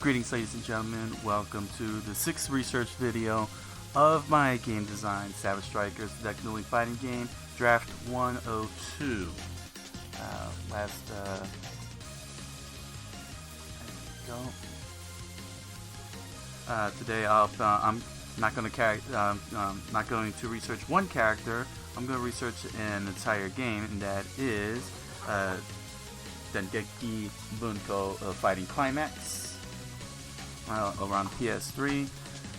Greetings, ladies and gentlemen. Welcome to the 6th research video of my game design, Savage Strikers, the deck building fighting game, Draft 102. Today I'm not going to research one character. I'm going to research an entire game, and that is Dengeki Bunko fighting Climax. Around PS3,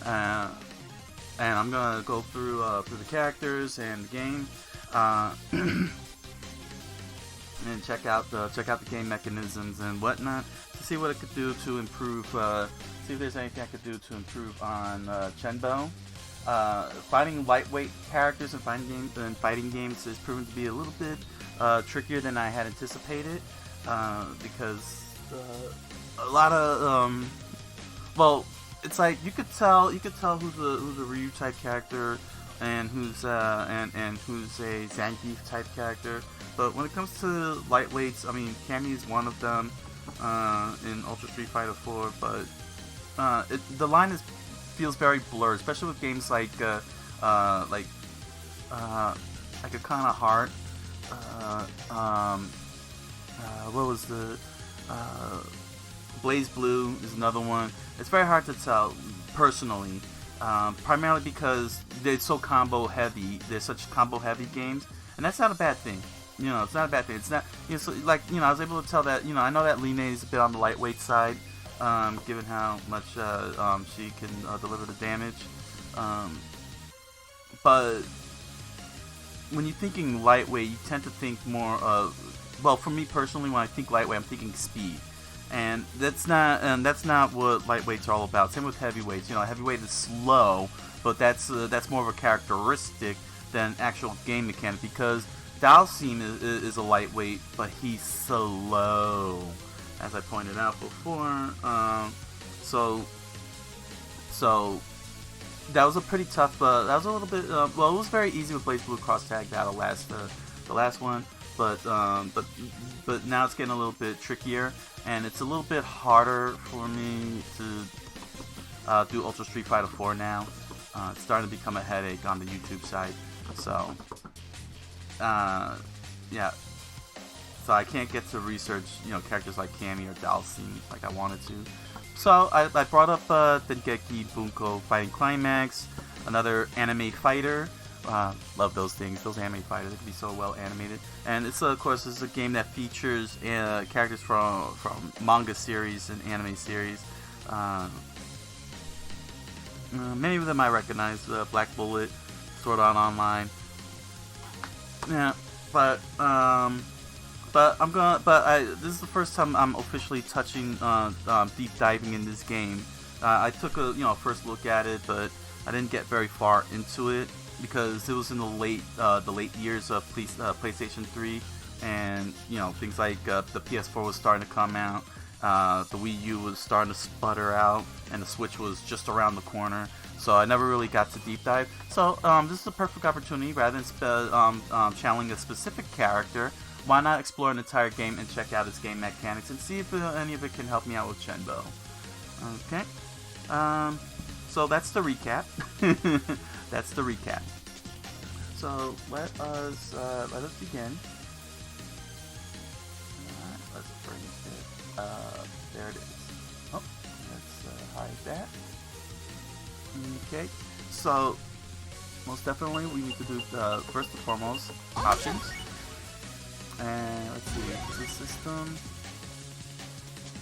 and I'm gonna go through the characters and the game, and check out the game mechanisms and whatnot to see what it could do to improve. See if there's anything I could do to improve on Chenbo. Fighting lightweight characters in fighting games is proven to be a little bit trickier than I had anticipated, because a lot of well, it's like you could tell who's a Ryu type character and who's a Zangief type character. But when it comes to lightweights, I mean, Cammy is one of them in Ultra Street Fighter 4. But the line feels very blurred, especially with games like A Kind of Heart. What was the Blaze Blue is another one. It's very hard to tell personally, primarily because they're so combo heavy. They're such combo heavy games, and that's not a bad thing. You know, it's not a bad thing. It's not, so, like, I was able to tell that, I know that Line is a bit on the lightweight side, given how much she can deliver the damage. But when you're thinking lightweight, you tend to think more of, well, for me personally, when I think lightweight, I'm thinking speed. And that's not what lightweights are all about. Same with heavyweights. Heavyweight is slow, but that's more of a characteristic than actual game mechanic. Because Dalsim is a lightweight, but he's slow, as I pointed out before. So that was a pretty tough. That was a little bit. Well, it was very easy with Blaze Blue cross tag battle the last one, but now it's getting a little bit trickier. And it's a little bit harder for me to do Ultra Street Fighter 4 now. It's starting to become a headache on the YouTube side. So, yeah. So I can't get to research, characters like Cammy or Dalsim like I wanted to. So I brought up Dengeki Bunko fighting Climax, another anime fighter. Love those things. Those anime fighters, they can be so well animated. And it's of course a game that features characters from manga series and anime series. Many of them I recognize. Black Bullet, Sword Art Online. Yeah, but this is the first time I'm officially touching deep diving in this game. I took a first look at it, but I didn't get very far into it, because it was in the late years of PlayStation 3, and things like the PS4 was starting to come out, the Wii U was starting to sputter out, and the Switch was just around the corner. So I never really got to deep dive. So this is a perfect opportunity. Rather than channeling a specific character, why not explore an entire game and check out its game mechanics and see if any of it can help me out with Chenbo. Okay. So that's the recap. That's the recap. So let us begin. Alright, let's bring it up. There it is. Oh, let's hide that. Okay. So most definitely we need to do first and foremost options. And let's see. Is this system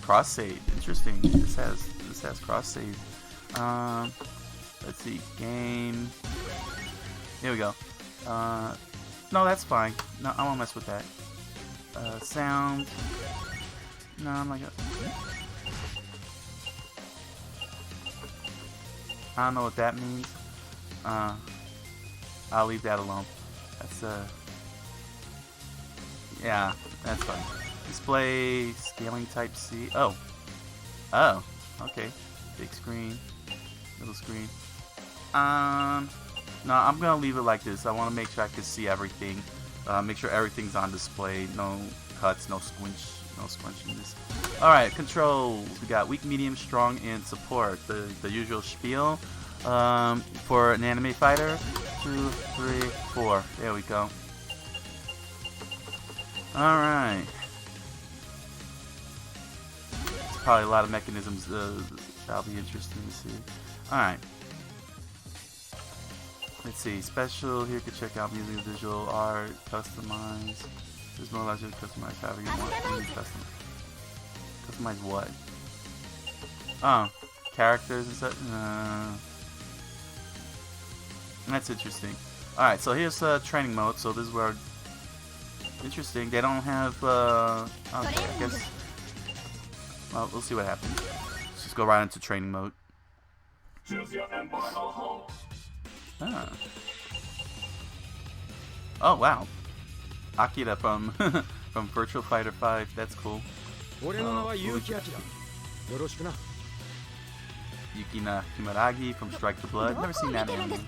cross save? Interesting. This has cross save. Let's see, game. Here we go. No, that's fine. No, I won't mess with that. Sound. No, I'm not gonna. I don't know what that means. I'll leave that alone. That's yeah, that's fine. Display scaling type C. Oh, okay. Big screen. Little screen. No, I'm gonna leave it like this. I want to make sure I can see everything. Make sure everything's on display. No cuts, no squinching this. Alright, controls. We got weak, medium, strong, and support. The usual spiel for an anime fighter. 2, 3, 4. There we go. Alright. Probably a lot of mechanisms that'll be interesting to see. Alright. Let's see. Special. Here you can check out music, visual art, customize. There's no allows you to customize however you want. Customize what? Oh, characters and stuff. That's interesting. Alright, so here's training mode. So this is where interesting. They don't have. Okay, I guess. Well, we'll see what happens. Let's just go right into training mode. Ah. Oh wow, Akira from from Virtual Fighter 5. That's cool. Yukina Himaragi from Strike the Blood. Never seen that anime.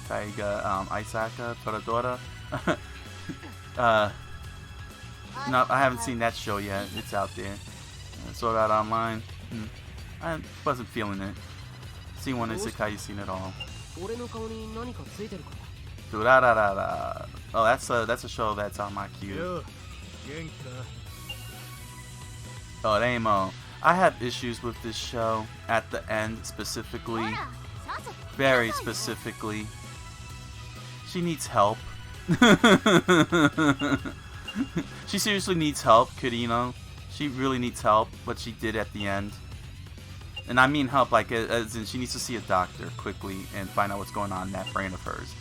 Taiga Isaka Toradora. No, I haven't seen that show yet. It's out there. Sword Art Online. I wasn't feeling it. C1 Isekai, you've seen it all. Oh, that's a show that's on my queue. Oh, Amo. I have issues with this show at the end specifically. Very specifically. She needs help. She seriously needs help, Kirino. She really needs help, what she did at the end. And I mean help, like, as in she needs to see a doctor quickly and find out what's going on in that brain of hers.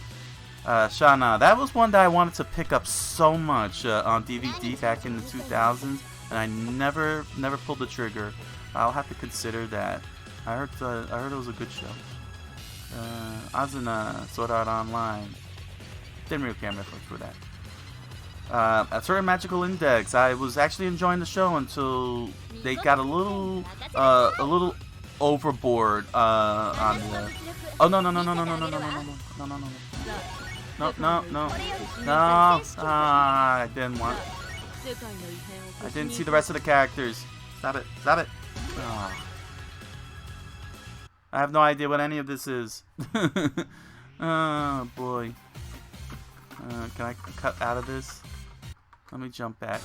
Shana, that was one that I wanted to pick up so much on DVD back in the 2000s, and I never pulled the trigger. I'll have to consider that. I heard it was a good show. Azuna, Sword Art Online. Didn't really care much for that. A certain magical index. I was actually enjoying the show until they got a little overboard on the. Oh no! I didn't want. I didn't see the rest of the characters. Stop it! Oh. I have no idea what any of this is. Oh boy. Can I cut out of this? Let me jump back.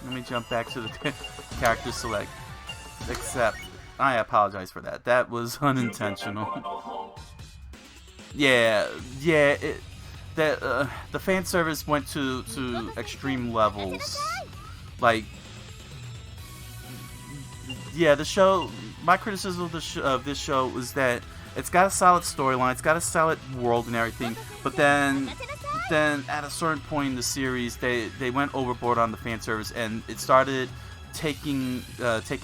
Let me jump back to the character select. Except, I apologize for that. That was unintentional. Yeah. The fan service went to extreme levels. Like, yeah, the show. My criticism of this show was that it's got a solid storyline, it's got a solid world and everything, but then at a certain point in the series, they went overboard on the fan service, and it started taking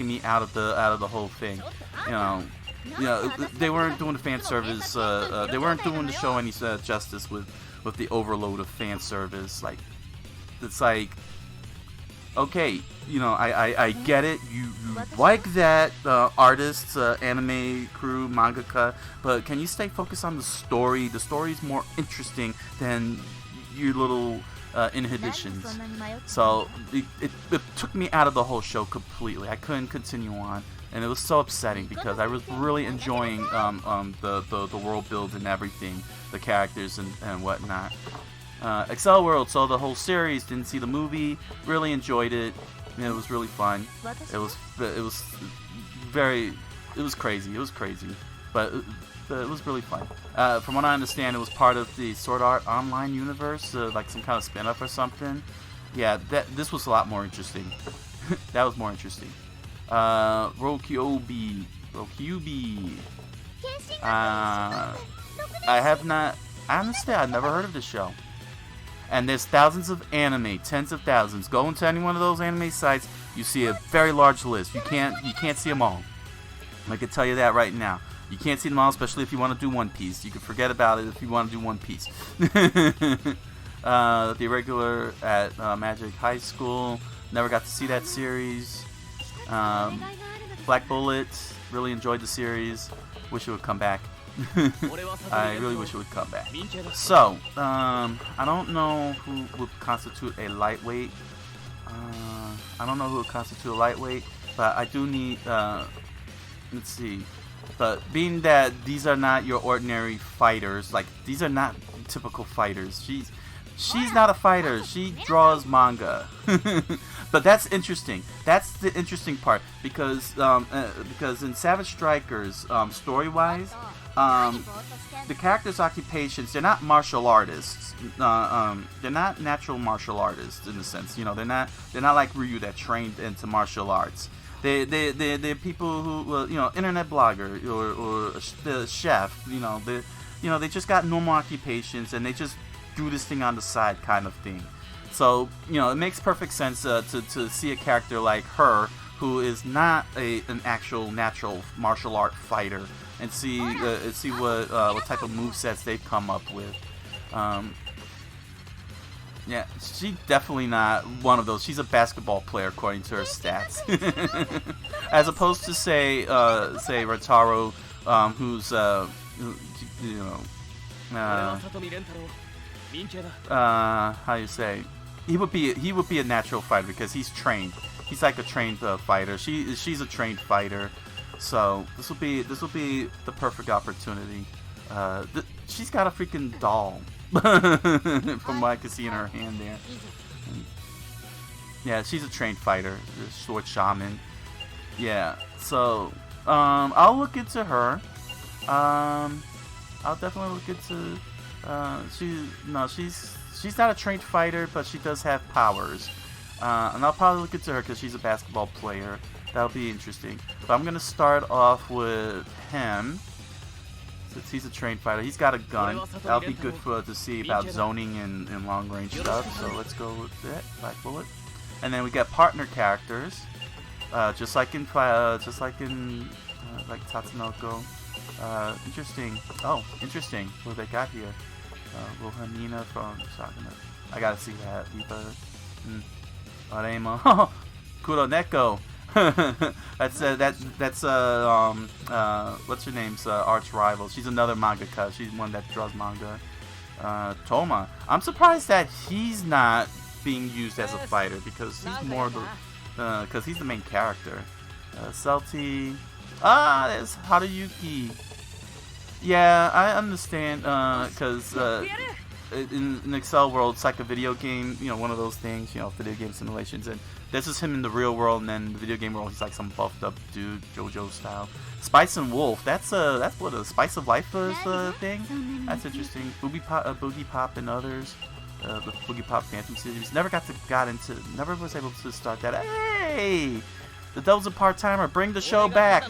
me out of the whole thing. You know, they weren't doing the fan service. They weren't doing the show any justice with the overload of fan service. Like, it's like, okay, you know, I get it. You like that artists, anime crew, mangaka, but can you stay focused on the story? The story's more interesting than your little inhibitions. So it took me out of the whole show completely. I couldn't continue on, and it was so upsetting because I was really enjoying the world build and everything, the characters and whatnot. Excel World saw the whole series, didn't see the movie, really enjoyed it. It was really fun. It was crazy, but it was really fun. From what I understand, it was part of the Sword Art Online universe, like some kind of spin-off or something. Yeah, this was a lot more interesting. That was more interesting. Rokyobi. Honestly, I've never heard of this show. And there's thousands of anime, tens of thousands. Go into any one of those anime sites, you see a very large list. You can't see them all. I can tell you that right now. You can't see them all, especially if you want to do One Piece. You can forget about it if you want to do One Piece. The Irregular at Magic High School. Never got to see that series. Black Bullet. Really enjoyed the series. Wish it would come back. I really wish it would come back. So, I don't know who would constitute a lightweight. But I do need, let's see. But being that these are not your ordinary fighters, like, these are not typical fighters. She's not a fighter. She draws manga. But that's interesting. That's the interesting part because in Savage Strikers, story-wise, the characters' occupations, they're not martial artists. They're not natural martial artists in a sense. You know, they're not like Ryu that trained into martial arts. They're people who, you know, internet blogger or the chef. You know, they just got normal occupations and they just do this thing on the side kind of thing. So, you know, it makes perfect sense to see a character like her who is not an actual natural martial art fighter and see what type of movesets they've come up with. Yeah, she's definitely not one of those. She's a basketball player according to her stats, as opposed to say Rotaro, who's you know, how you say, he would be a natural fighter because he's trained. He's like a trained fighter. She's a trained fighter, so this will be the perfect opportunity. She's got a freaking doll. From what I can see in her hand there. Yeah, she's a trained fighter, a sword shaman. Yeah, so I'll look into her. I'll definitely look into. She's not a trained fighter, but she does have powers. And I'll probably look into her because she's a basketball player. That'll be interesting. But I'm gonna start off with him. Since he's a trained fighter, he's got a gun. That'll be good to see about zoning and long range stuff. So let's go with that. Black Bullet. And then we got partner characters, just like in like Tatsunoko. Interesting. Oh, interesting. What they got here? Wilhelmina from Sakuna. I gotta see that. Aremo. Kuroneko. that's what's her name's arch rival. She's another mangaka. She's one that draws manga. Toma. I'm surprised that he's not being used as a fighter because he's more because he's the main character. Celti. There's Haruyuki. Yeah, I understand because in Excel world, it's like a video game, you know, one of those things, you know, video game simulations, and this is him in the real world, and then the video game world, he's like some buffed up dude, JoJo style. Spice and Wolf, that's what a Spice of Life is thing. That's interesting. Boogie Pop and others, the Boogie Pop Phantom series. Never was able to start that. Hey, the Devil's a part-timer. Bring the show back.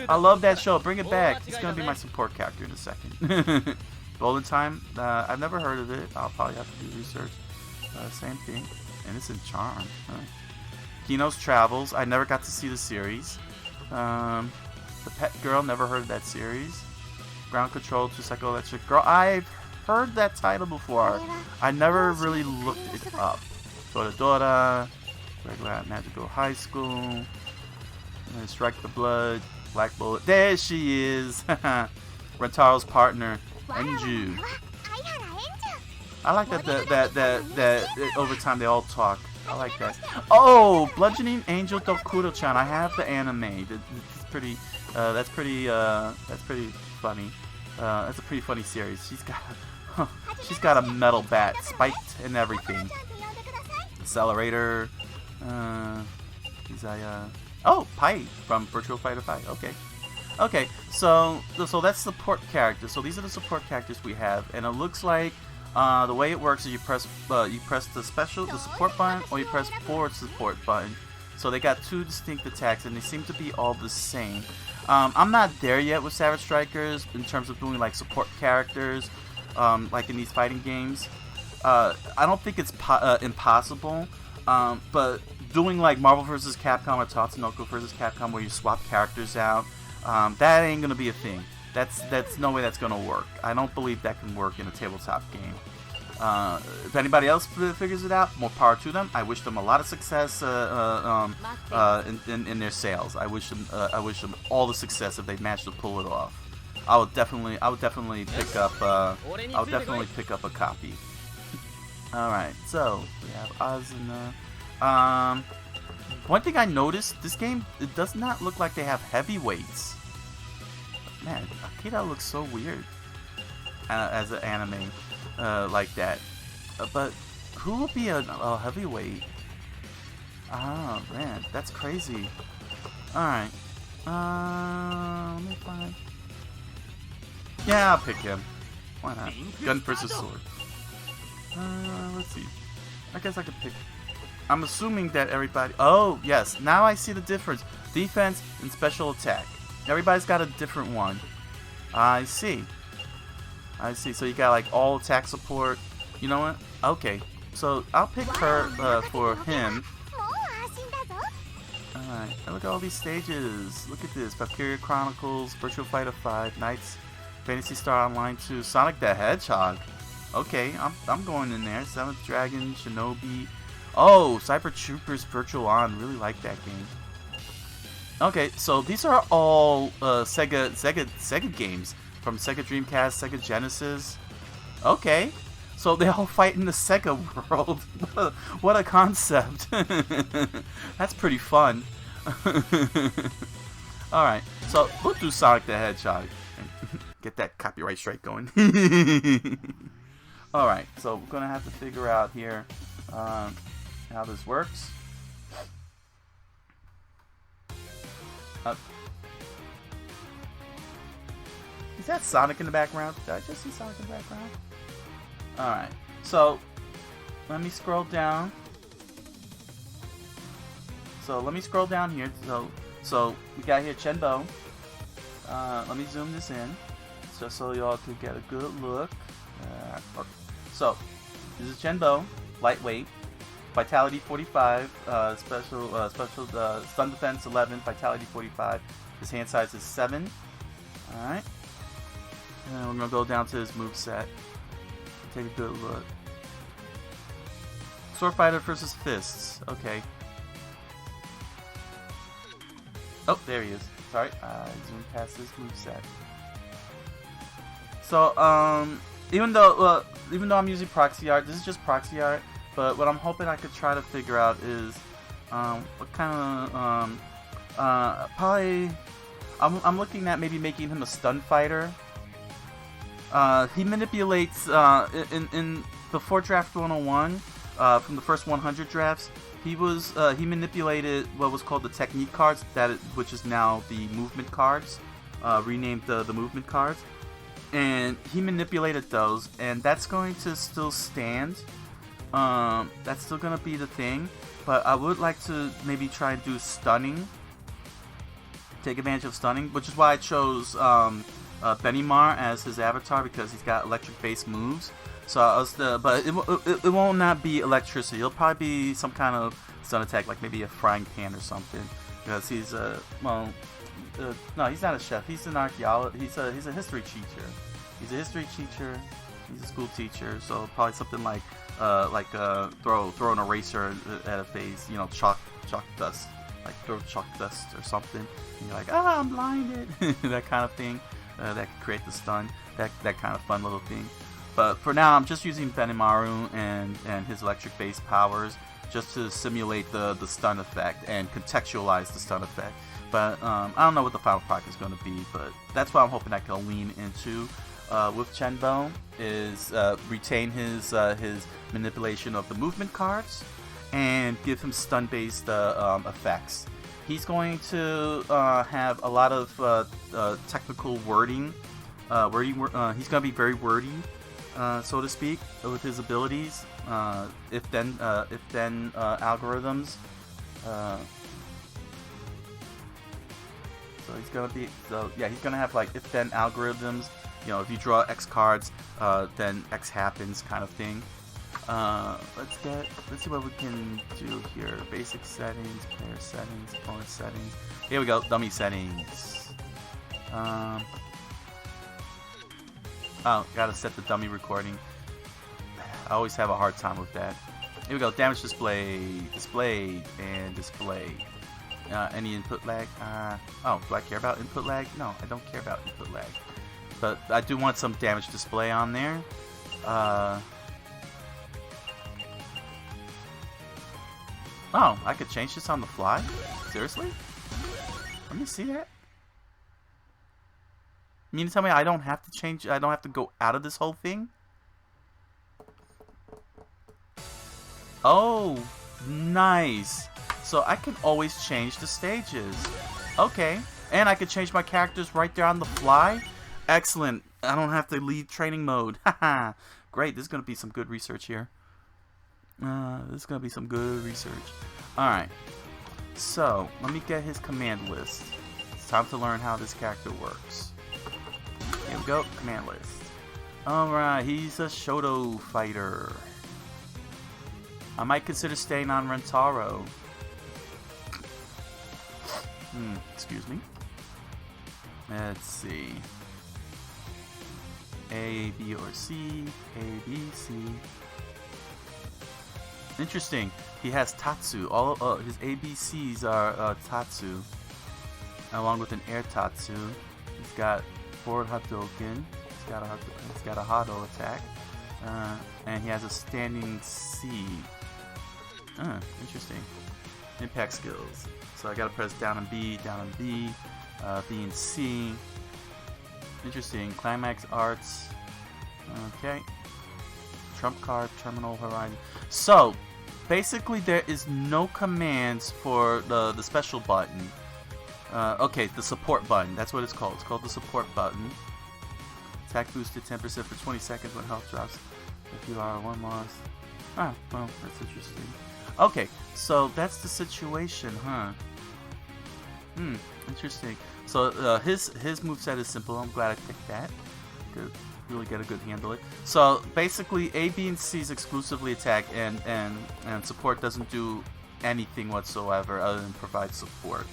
I love that show. Bring it back. He's gonna be my support character in a second. Golden Time, I've never heard of it. I'll probably have to do research. Same thing. Innocent Charm. Kino's Travels, I never got to see the series. The Pet Girl, never heard of that series. Ground Control to Psychoelectric Girl, I've heard that title before. I never really looked it up. Toradora, Regular Magical High School, Strike the Blood, Black Bullet. There she is! Rentaro's partner. Enju. I like that over time they all talk. I like that. Oh, Bludgeoning Angel Dokuro-chan. I have the anime. It's pretty. That's pretty funny. That's a pretty funny series. She's got a metal bat, spiked and everything. Accelerator. Oh, Pai from Virtual Fighter 5. Okay, so that's support characters. So these are the support characters we have, and it looks like the way it works is you press the support button, or you press forward support button. So they got two distinct attacks, and they seem to be all the same. I'm not there yet with Savage Strikers in terms of doing like support characters, like in these fighting games. I don't think it's impossible, but doing like Marvel vs. Capcom or Tatsunoko vs. Capcom where you swap characters out. That ain't gonna be a thing. That's no way that's gonna work. I don't believe that can work in a tabletop game. If anybody else figures it out, more power to them. I wish them a lot of success in their sales. I wish them all the success if they manage to pull it off. I would definitely pick up a copy. All right, so we have Azuna. One thing I noticed, this game, it does not look like they have heavyweights. Man, Akira looks so weird as an anime like that. But who will be a heavyweight? Oh man, that's crazy. Alright. Let me find. Yeah, I'll pick him. Why not? Gun versus sword. Let's see. I guess I could pick. I'm assuming that everybody. Oh, yes. Now I see the difference. Defense and special attack. Everybody's got a different one. I see. I see. So you got like all attack support. You know what? Okay. So I'll pick her for him. Alright. Look at all these stages. Look at this. Valkyria Chronicles, Virtual Fighter 5, Knights, Fantasy Star Online 2, Sonic the Hedgehog. Okay, I'm going in there. Seventh Dragon, Shinobi. Oh, Cyber Troopers Virtual On. Really like that game. Okay, so these are all Sega games from Sega Dreamcast, Sega Genesis. Okay, so they all fight in the Sega world. What a concept! That's pretty fun. All right, so we'll do Sonic the Hedgehog. Get that copyright strike going. All right, so we're gonna have to figure out here how this works. Is that Sonic in the background? Did I just see Sonic in the background? Alright, so let me scroll down. So let me scroll down here. So we got here Chenbo. Let me zoom this in just so y'all can get a good look. So this is Chenbo, lightweight, vitality 45, special stun defense 11, vitality 45. His hand size is 7. All right, and we're gonna go down to his moveset. Take a good look. Sword fighter versus fists. Okay. Oh, there he is. Sorry, I zoomed past his moveset. So, even though I'm using proxy art, this is just proxy art. But what I'm hoping I could try to figure out is what kind of probably I'm looking at maybe making him a stun fighter. He manipulates in the 4 Draft 101 from the first 100 drafts. He manipulated what was called the technique cards, which is now the movement cards, renamed the movement cards, and he manipulated those, and that's going to still stand. That's still gonna be the thing, but I would like to maybe try and do stunning, take advantage of stunning, which is why I chose Benimar as his avatar, because he's got electric-based moves. So but it will not be electricity. It'll probably be some kind of stun attack, like maybe a frying pan or something, because he's no, he's not a chef. He's an archaeologist. He's a history teacher. He's a history teacher. He's a school teacher. So probably something like throw an eraser at a face. You know, chalk dust. Like throw chalk dust or something. And you're like, I'm blinded. That kind of thing. That could create the stun. That kind of fun little thing. But for now, I'm just using Benimaru and his electric-based powers just to simulate the stun effect and contextualize the stun effect. But I don't know what the final product is going to be, but that's what I'm hoping I can lean into with Chenbo, is retain his manipulation of the movement cards and give him stun-based effects. He's going to have a lot of technical wording. He's going to be very wordy. So to speak, with his abilities, if then algorithms. So he's gonna have like if then algorithms. You know, if you draw X cards, then X happens, kind of thing. Let's see what we can do here. Basic settings, player settings, opponent settings. Here we go, dummy settings. Oh, gotta set the dummy recording. I always have a hard time with that. Here we go, damage display, displayed, and display. Any input lag? Oh, do I care about input lag? No, I don't care about input lag. but I do want some damage display on there. Oh, I could change this on the fly? Seriously? Let me see that. You mean to tell me I don't have to change, I don't have to go out of this whole thing? Oh, nice. So I can always change the stages. Okay. And I can change my characters right there on the fly. Excellent. I don't have to leave training mode. Haha. Great. This is going to be some good research here. This is going to be some good research. Alright. So, let me get his command list. It's time to learn how this character works. Here we go. Command list. Alright. He's a Shoto fighter. I might consider staying on Rentaro. Excuse me. Let's see. A, B, or C. A, B, C. Interesting. He has Tatsu. All his ABCs are Tatsu, along with an air Tatsu. He's got forward Hadouken. He's got a Hado attack, and he has a standing C. Interesting. Impact skills. So I gotta press down and B, B and C. Interesting. Climax arts. Okay. Trump card, terminal horizon. So, basically there is no commands for the special button. Okay, the support button. That's what it's called. It's called the support button. Attack boosted 10% for 20 seconds when health drops. If you are one loss. Ah, well, that's interesting. Okay, so that's the situation, huh? Interesting. So his moveset is simple. I'm glad I picked that. Could really get a good handle it. So basically, A, B, and C is exclusively attack, and support doesn't do anything whatsoever other than provide support.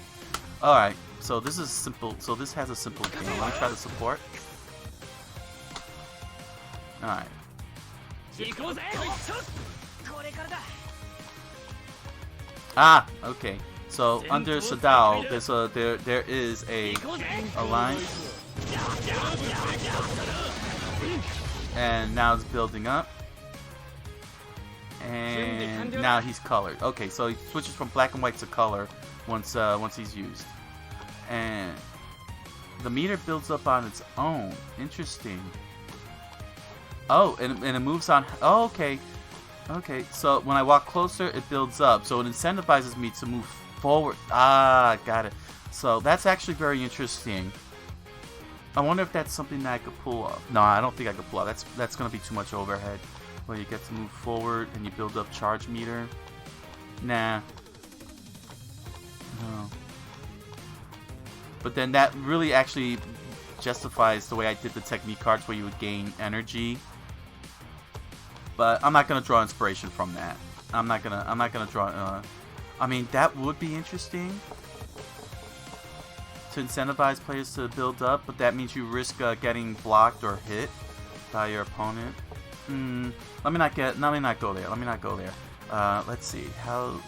All right. So this is simple. So this has a simple game. Let me try the support. All right. Ah, okay. So under Sadao, there is a line, and now it's building up, and now he's colored. Okay, so he switches from black and white to color once he's used, and the meter builds up on its own. Interesting. Oh, and it moves on. Oh, okay. Okay, so when I walk closer, it builds up. So it incentivizes me to move forward. Ah, got it. So that's actually very interesting. I wonder if that's something that I could pull off. No, I don't think I could pull off. That's going to be too much overhead. Where you get to move forward and you build up charge meter. Nah. No. But then that really actually justifies the way I did the technique cards where you would gain energy. But I'm not gonna draw inspiration from that. I'm not gonna draw. I mean, that would be interesting to incentivize players to build up, but that means you risk getting blocked or hit by your opponent. Let me not go there. Let me not go there. Let's see how.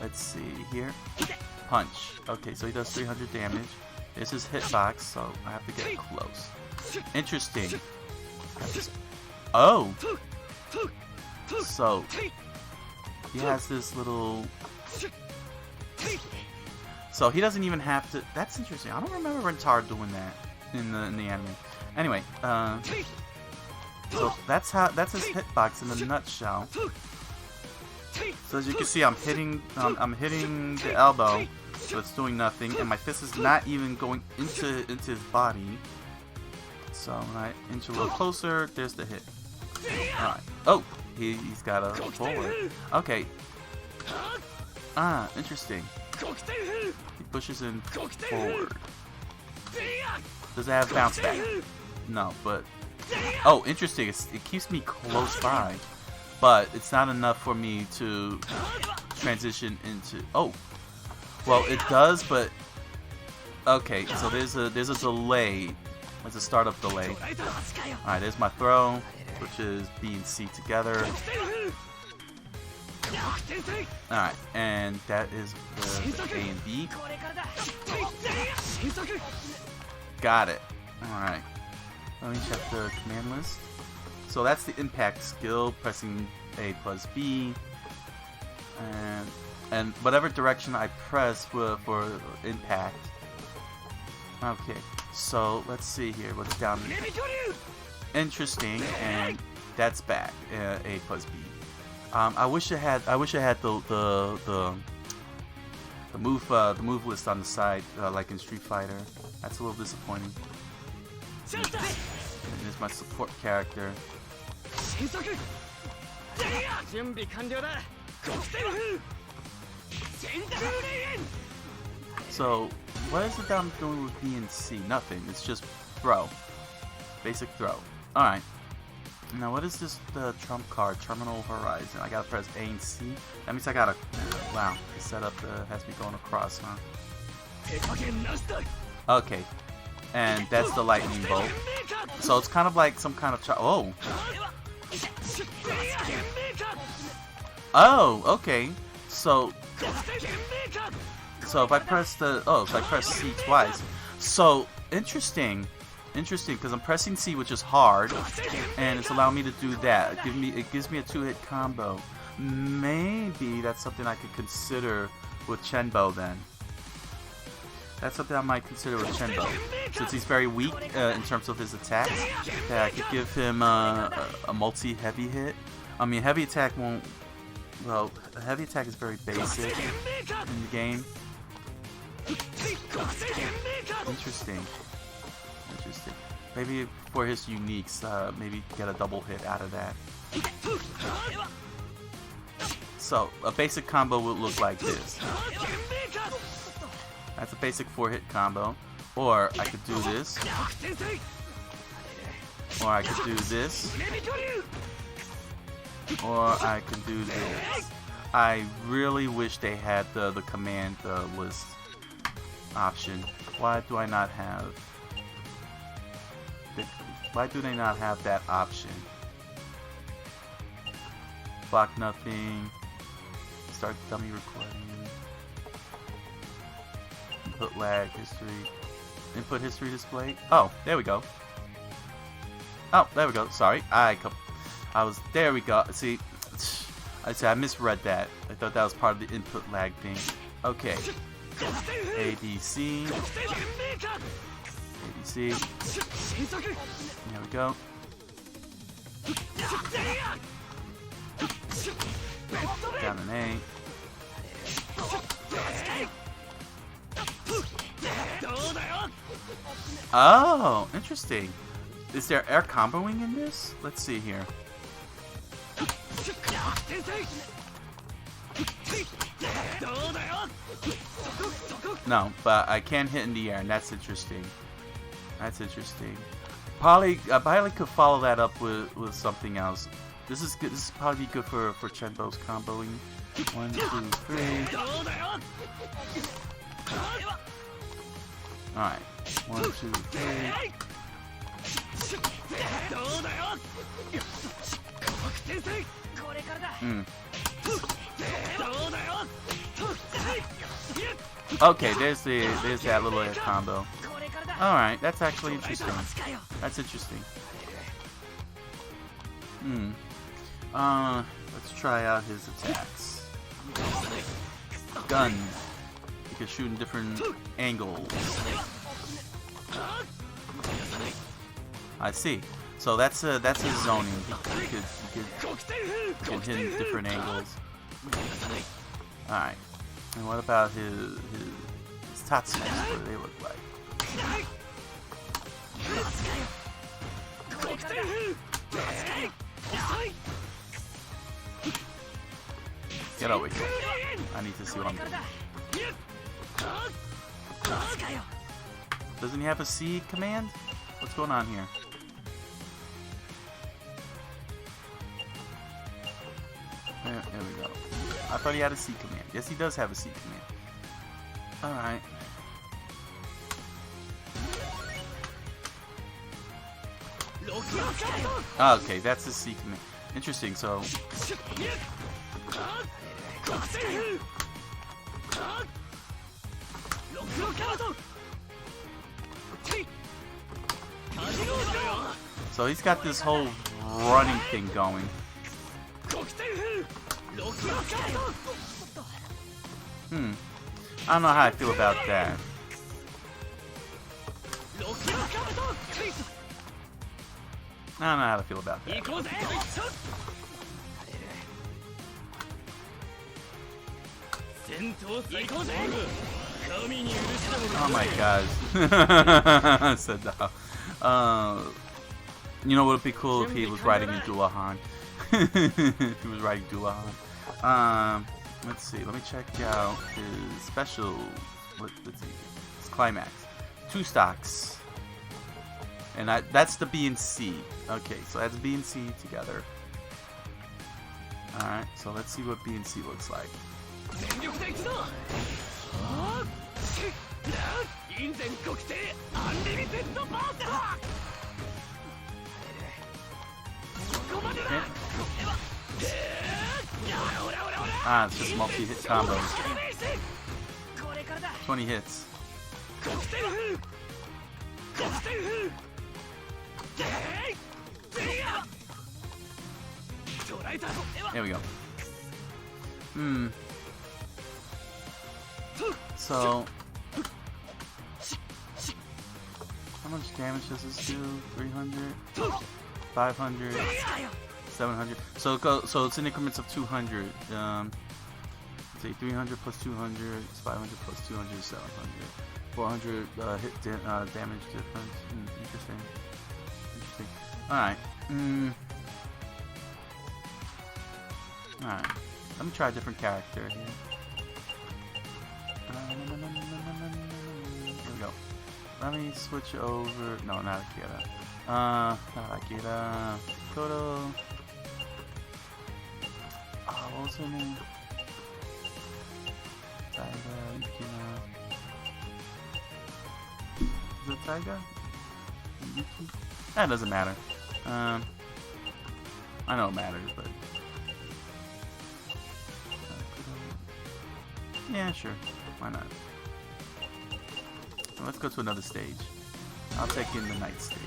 Let's see here. Punch. Okay, so he does 300 damage. This is hitbox, so I have to get close. Interesting. Oh! So, he has this little... So, he doesn't even have to... That's interesting. I don't remember Rentaro doing that in the anime. Anyway, so that's his hitbox in a nutshell. So as you can see, I'm hitting the elbow, so it's doing nothing, and my fist is not even going into his body. So when I inch a little closer, there's the hit. Alright. Oh! He's got a forward. Okay. Ah, interesting. He pushes him forward. Does it have bounce back? No, but... Oh, interesting. It keeps me close by. But it's not enough for me to transition into... Oh! Well, it does, but... Okay, so there's a delay. There's a startup delay. Alright, there's my throw, which is B and C together. Alright, and that is the A and B. Got it. Alright. Let me check the command list. So that's the impact skill, pressing A plus B. And whatever direction I press for impact. Okay, so let's see here. What's down there? Interesting, and that's back. A plus B. I wish I had the move list on the side, like in Street Fighter. That's a little disappointing. And here's my support character. So, what is it that I'm doing with B and C? Nothing. It's just throw. Basic throw. Alright. Now, what is this, the trump card? Terminal Horizon. I gotta press A and C. That means I gotta... wow. The setup has me going across, huh? Okay. And that's the lightning bolt. So it's kind of like some kind of... oh! Oh, okay. So if I press the... oh, if I press C twice. So, interesting. Interesting, because I'm pressing C, which is hard, and it's allowing me to do that. It gives me a 2-hit combo. Maybe that's something I could consider with Chenbo then. That's something I might consider with Chenbo. Since he's very weak in terms of his attacks, yeah, I could give him a multi-heavy hit. I mean, heavy attack won't... well, heavy attack is very basic in the game. Interesting. Interesting. Maybe for his uniques, maybe get a double hit out of that. So, a basic combo would look like this. That's a basic 4-hit combo. Or I could do this. Or I could do this. Or I could do this. I really wish they had the command list option. Why do I not have... why do they not have that option? Block nothing. Start dummy recording. Input lag history. Input history displayed. Oh, there we go. Oh, there we go. Sorry, I was there. We go. See, I misread that. I thought that was part of the input lag thing. Okay. ADC. ADC. There we go. Down an A. Oh, interesting. Is there air comboing in this? Let's see here. No, but I can hit in the air, and that's interesting. That's interesting. Probably could follow that up with something else. This is good. This is probably good for Chenbo's comboing. 1, 2, 3. Alright. 1, 2, 3. Okay, there's that little air combo. Alright, that's actually interesting. That's interesting. Let's try out his attacks. Gun. You can shoot in different angles. I see. So that's his zoning. You could hit in different angles. Alright. And what about his Tatsus? What do they look like? Get over here. I need to see what I'm doing. Doesn't he have a C command? What's going on here? There we go. I thought he had a C command. Yes, he does have a C command. Alright. Okay, that's his C command. Interesting, so... So he's got this whole running thing going. I don't know how I feel about that. I don't know how to feel about that. Oh my god. I said that. You know what would be cool if he was riding a Duahan? If he was riding Duahan. Let's see. Let me check out his special. Let's see. It's Climax. 2 stocks. And that's the B and C. Okay, so that's B and C together. Alright, so let's see what B and C looks like. Okay. Ah, it's just multi-hit combos. 20 hits. There we go. So, how much damage does this do? 300, 500, 700. So it's in increments of 200. Let's say 300 plus 200 is 500 plus 200 is 700. 400 hit damage difference. Interesting. Interesting. Alright. Alright. Let me try a different character here. Here we go. Let me switch over. No, not Akira. Not Akira. Kodo. Oh, what was her name? Taiga, Yukina. Is it Taiga? Yuki? That doesn't matter. I know it matters, but yeah, sure. Why not? Well, let's go to another stage. I'll take in the night stage.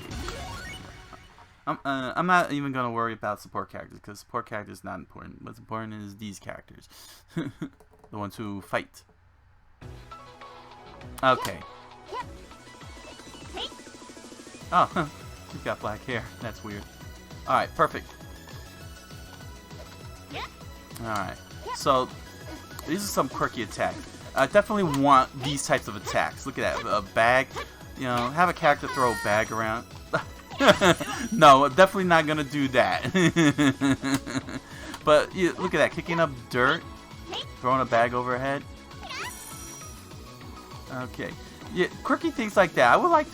I'm not even gonna worry about support characters because support characters is not important. What's important is these characters, the ones who fight. Okay. Oh, she's got black hair. That's weird. All right, perfect. All right. So these are some quirky attacks. I definitely want these types of attacks. Look at that, a bag. You know, have a character throw a bag around. No, I'm definitely not gonna do that. But yeah, look at that, kicking up dirt, throwing a bag overhead. Okay, yeah, quirky things like that. I would like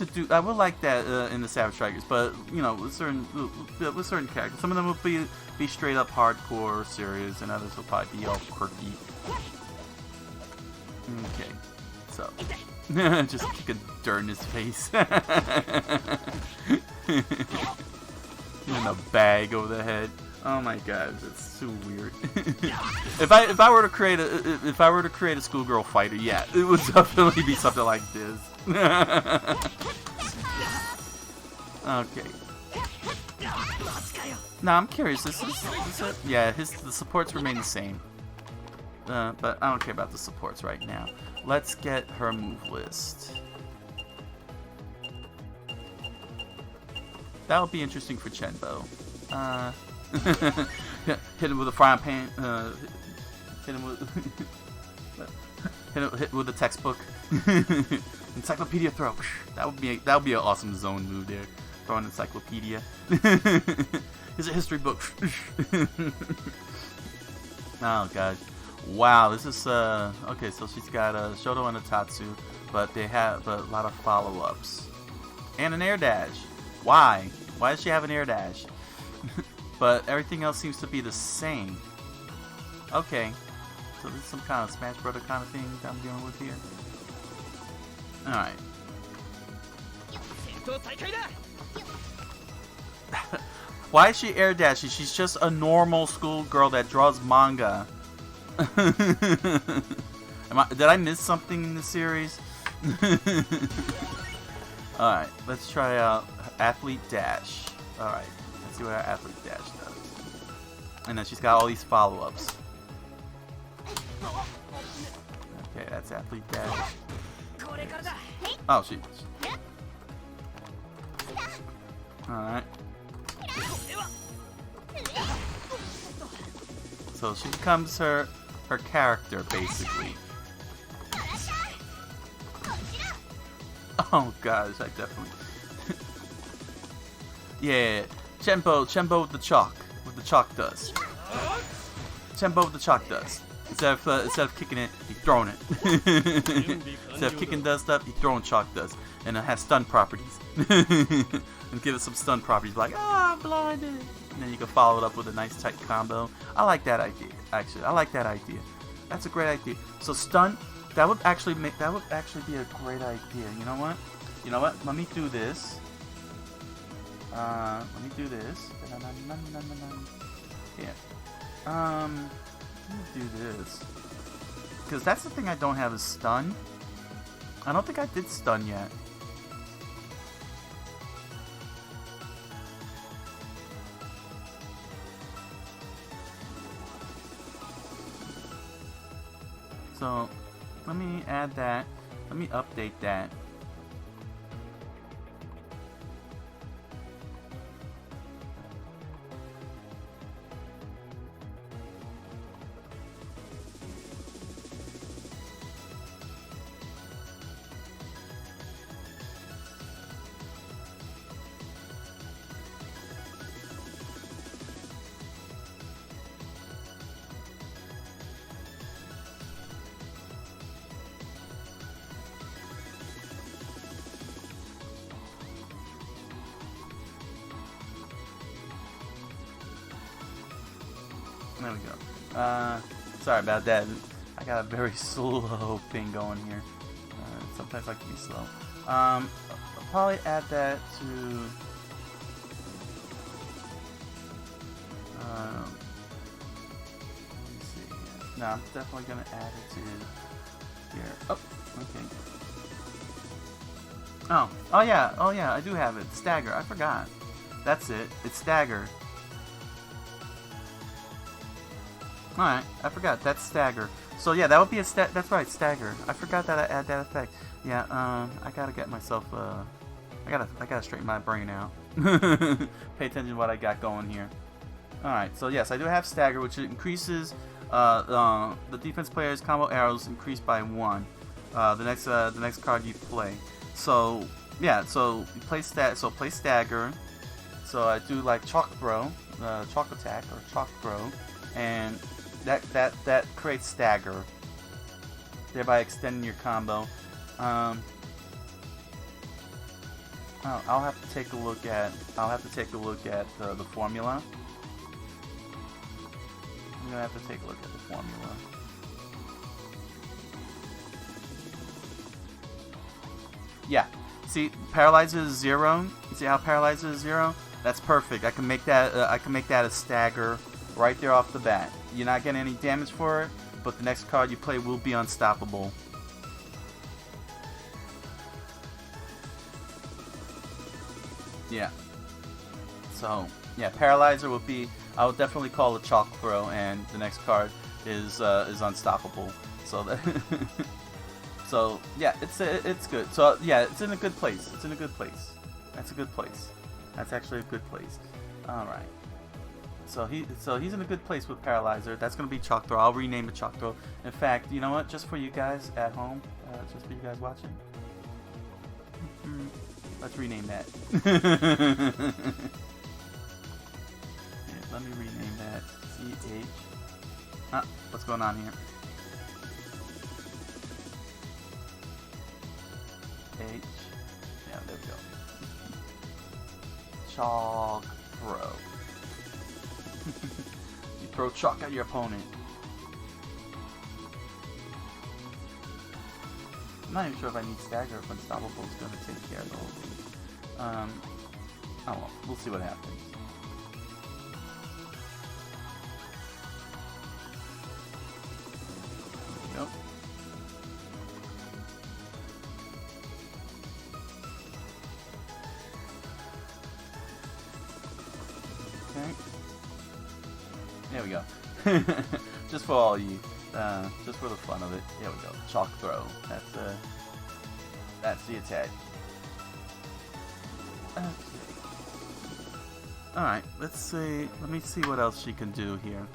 that in the Savage Strikers, but you know, with certain characters, some of them will be straight up hardcore or serious, and others will probably be all quirky. Okay, so just kick a dirt in his face. And a bag over the head. Oh my god, that's so weird. if I were to create a schoolgirl fighter, yeah, it would definitely be something like this. Okay. Now I'm curious. Yeah, the supports remain the same. But I don't care about the supports right now. Let's get her move list. That'll be interesting for Chenbo. Hit him with a frying pan. Hit him with a textbook. Encyclopedia throw. That would be an awesome zone move there. Throw an encyclopedia. Here's a history book. Oh god. Wow, this is okay. So she's got Shoto and a Tatsu, but a lot of follow-ups and an air dash. Why? Why does she have an air dash? But everything else seems to be the same. Okay, so this is some kind of Smash Brother kind of thing that I'm dealing with here. All right. Why is she air dashing? She's just a normal schoolgirl that draws manga. Did I miss something in the series? Alright, let's try out athlete dash. Alright, let's see what our athlete dash does. And then she's got all these follow-ups. Okay, that's athlete dash. Oh, she. Alright. So she becomes her character, basically. Oh gosh, I definitely. Yeah, Chembo with the chalk dust. Chembo with the chalk dust. Instead of kicking it, he's throwing it. Instead of kicking dust up, he's throwing chalk dust, and it has stun properties. And give it some stun properties, like I'm blinded. And then you can follow it up with a nice tight combo. I like that idea. Actually, I like that idea. That's a great idea. So stun. That would actually be a great idea. You know what? You know what? Let me do this. Let me do this. Yeah. Let me do this. Because that's the thing I don't have is stun. I don't think I did stun yet. So, let me add that. Let me update that. There we go. Sorry about that. I got a very slow thing going here. Sometimes I can be slow. I'll probably add that to. Let me see. No, I'm definitely gonna add it to here. Oh, okay. Oh yeah. I do have it. Stagger. I forgot. That's it. It's stagger. Alright, I forgot. That's stagger. So yeah, that would be a that's right, stagger. I forgot that I add that effect. Yeah, I gotta get myself I gotta straighten my brain out. Pay attention to what I got going here. Alright, so yes, I do have stagger, which increases the defense player's combo arrows increased by 1. The next card you play. So yeah, so you play play stagger. So I do like chalk throw, chalk attack or chalk throw, and that creates stagger, thereby extending your combo. I'll have to take a look at the formula. I'm gonna have to take a look at the formula. Yeah. See, paralyzer is 0. You see how paralyzer is 0? That's perfect. I can make that a stagger right there off the bat. You're not getting any damage for it, but the next card you play will be unstoppable. Yeah. So, yeah, Paralyzer will be, I would definitely call a chalk throw, and the next card is unstoppable. So that so yeah, it's good. So yeah, it's in a good place. It's in a good place. That's a good place. That's actually a good place. All right. So he's in a good place with Paralyzer. That's gonna be chalk throw. I'll rename it chalk throw. In fact, you know what? Just for you guys at home, just for you guys watching, let's rename that. Yeah, let me rename that. CH. What's going on here? H. Yeah, there we go. Chalk throw. You throw chalk at your opponent. I'm not even sure if I need stagger if Unstoppable is going to take care of the whole thing. Oh well, we'll see what happens. There we go. There we go. Just for all you. Just for the fun of it. There we go. Chalk throw. That's the attack. Alright, let's see. Let me see what else she can do here.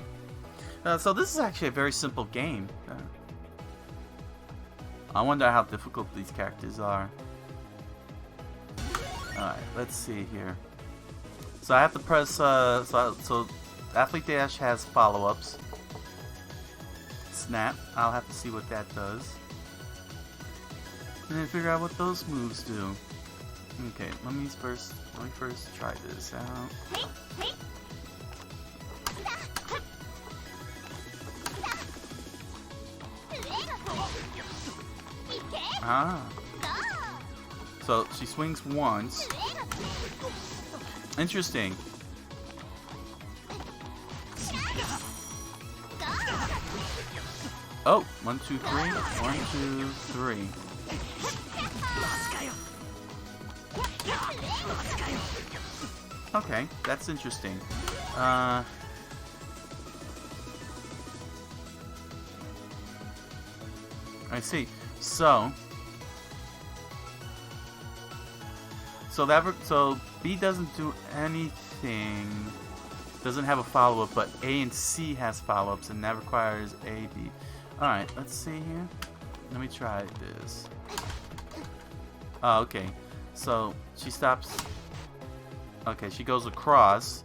So this is actually a very simple game. I wonder how difficult these characters are. Alright, let's see here. So I have to press, so Athlete Dash has follow-ups. Snap, I'll have to see what that does. And then figure out what those moves do. Okay, let me first try this out. Ah. So she swings once. Interesting. Oh, 1, 2, 3. 1, 2, 3. Okay, that's interesting. I see. So B doesn't do anything. Doesn't have a follow-up, but A and C has follow-ups, and that requires A, B. Alright, let's see here. Let me try this. Oh, okay. So she stops. Okay, she goes across,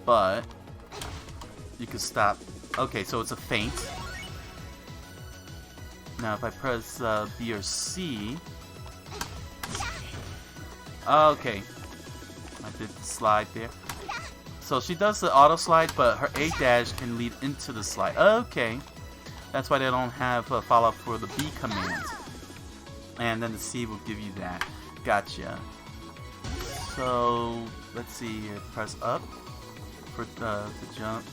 but you can stop. Okay, so it's a feint. Now if I press B or C. Okay. I did slide there. So she does the auto slide, but her A dash can lead into the slide. Okay. That's why they don't have a follow-up for the B command. And then the C will give you that. Gotcha. So let's see here. Press up for the jump.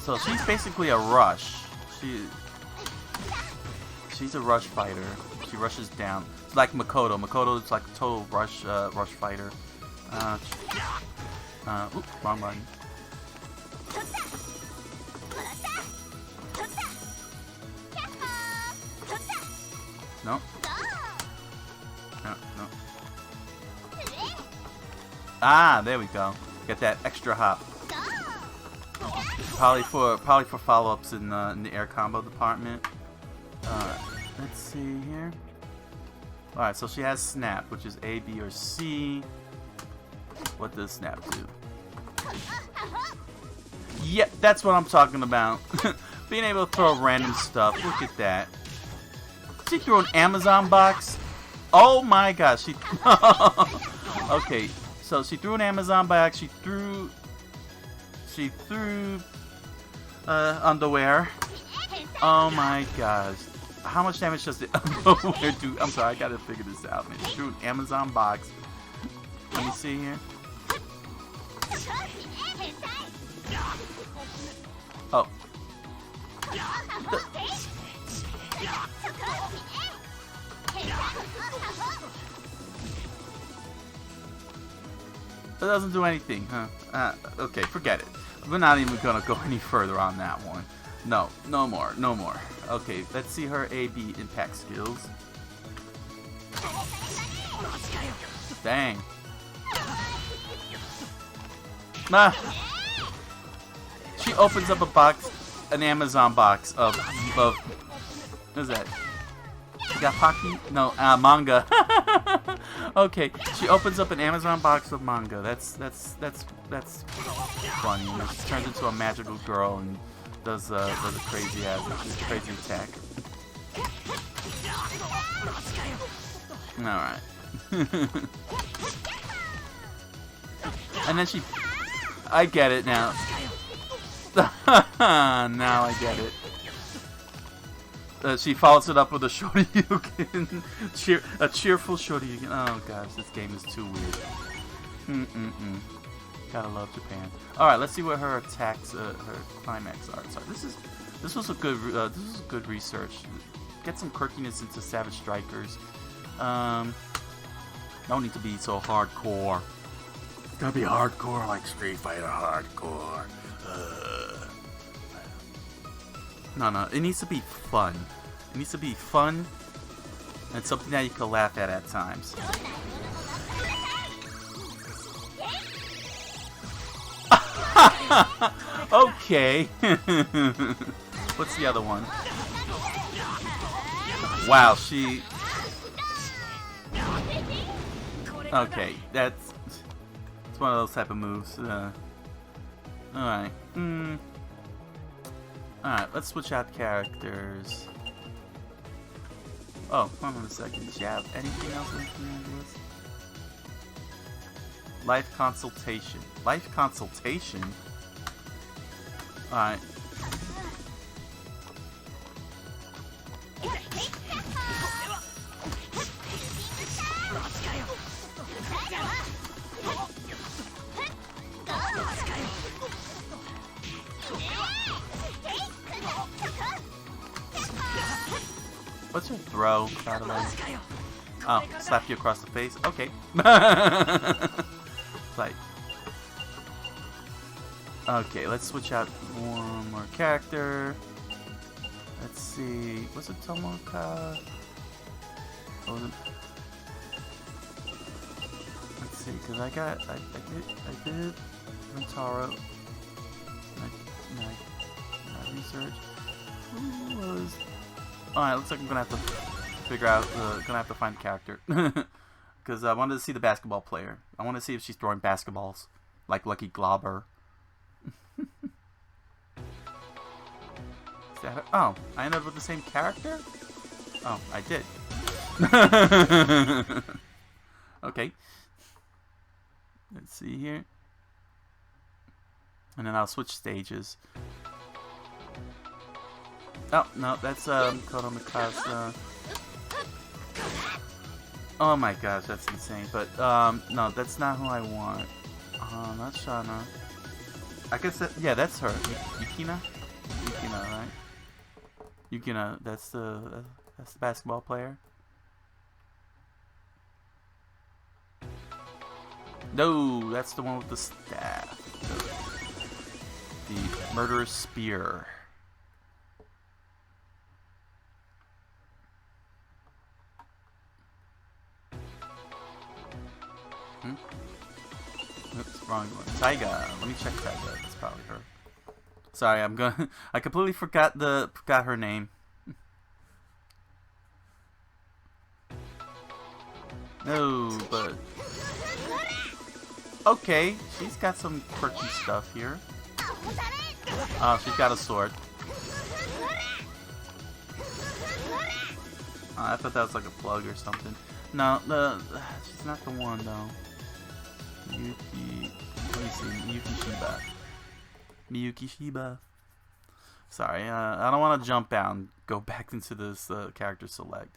So she's basically a rush. She's a rush fighter. She rushes down. It's like Makoto. Makoto is like a total rush fighter. Oops, wrong button. No. No. Ah, there we go. Get that extra hop. Probably for follow-ups in the air combo department. Let's see here. All right, so she has snap, which is A, B, or C. What does snap do? Yeah, that's what I'm talking about. Being able to throw random stuff. Look at that. She threw an Amazon box. Oh my gosh. She. Okay, so she threw an Amazon box. She threw underwear. Oh my gosh. How much damage does the underwear do? I'm sorry, I gotta figure this out, man. She threw an Amazon box. Let me see here. Oh. That doesn't do anything, huh? Okay, forget it. We're not even gonna go any further on that one. No more. Okay, let's see her A-B impact skills. Dang. Ah. She opens up a box, an Amazon box of what is that? Gapaki? No, manga. Okay, she opens up an Amazon box of manga. That's funny. She turns into a magical girl and does a crazy attack. All right. And then I get it now. Now I get it. She follows it up with a Shoryuken. A cheerful Shoryuken. Oh gosh, this game is too weird. Gotta love Japan. All right, let's see what her attacks, her climax are. Sorry, this was a good research. Get some quirkiness into Savage Strikers. Don't need to be so hardcore. gotta be hardcore like Street Fighter hardcore. No, it needs to be fun. It needs to be fun and something that you can laugh at times. Okay. What's the other one? Wow, she... Okay, it's one of those type of moves. Alright. Alright, let's switch out characters. Oh, hold on a second. Does she have anything else we can do this? Life consultation. Life consultation? Alright. What's your throw, by the way? Oh, slap you across the face? Okay. Like. Okay, let's switch out one more character. Let's see. Was it Tomoka? Let's see, because I did Rentaro. Research. Who was... Alright, looks like I'm gonna have to figure out, gonna have to find a character. Because I wanted to see the basketball player. I want to see if she's throwing basketballs. Like Lucky Globber. Is that her? Oh, I ended up with the same character? Oh, I did. Okay. Let's see here. And then I'll switch stages. Oh, no, that's Koto Mikasa. Oh my gosh, that's insane. But, no, that's not who I want. Not Shauna. I guess that, yeah, that's her. Yukina? Yukina, right? Yukina, that's the basketball player. No, that's the one with the staff. The murderous spear. Oops, wrong one. Taiga. Let me check Taiga. That's probably her. Sorry, I completely forgot her name. No, but okay, she's got some quirky stuff here. Oh, she's got a sword. Oh, I thought that was like a plug or something. No, she's not the one though. Miyuki, let me see, Miyuki Shiba. Sorry, I don't want to jump out and go back into this character select.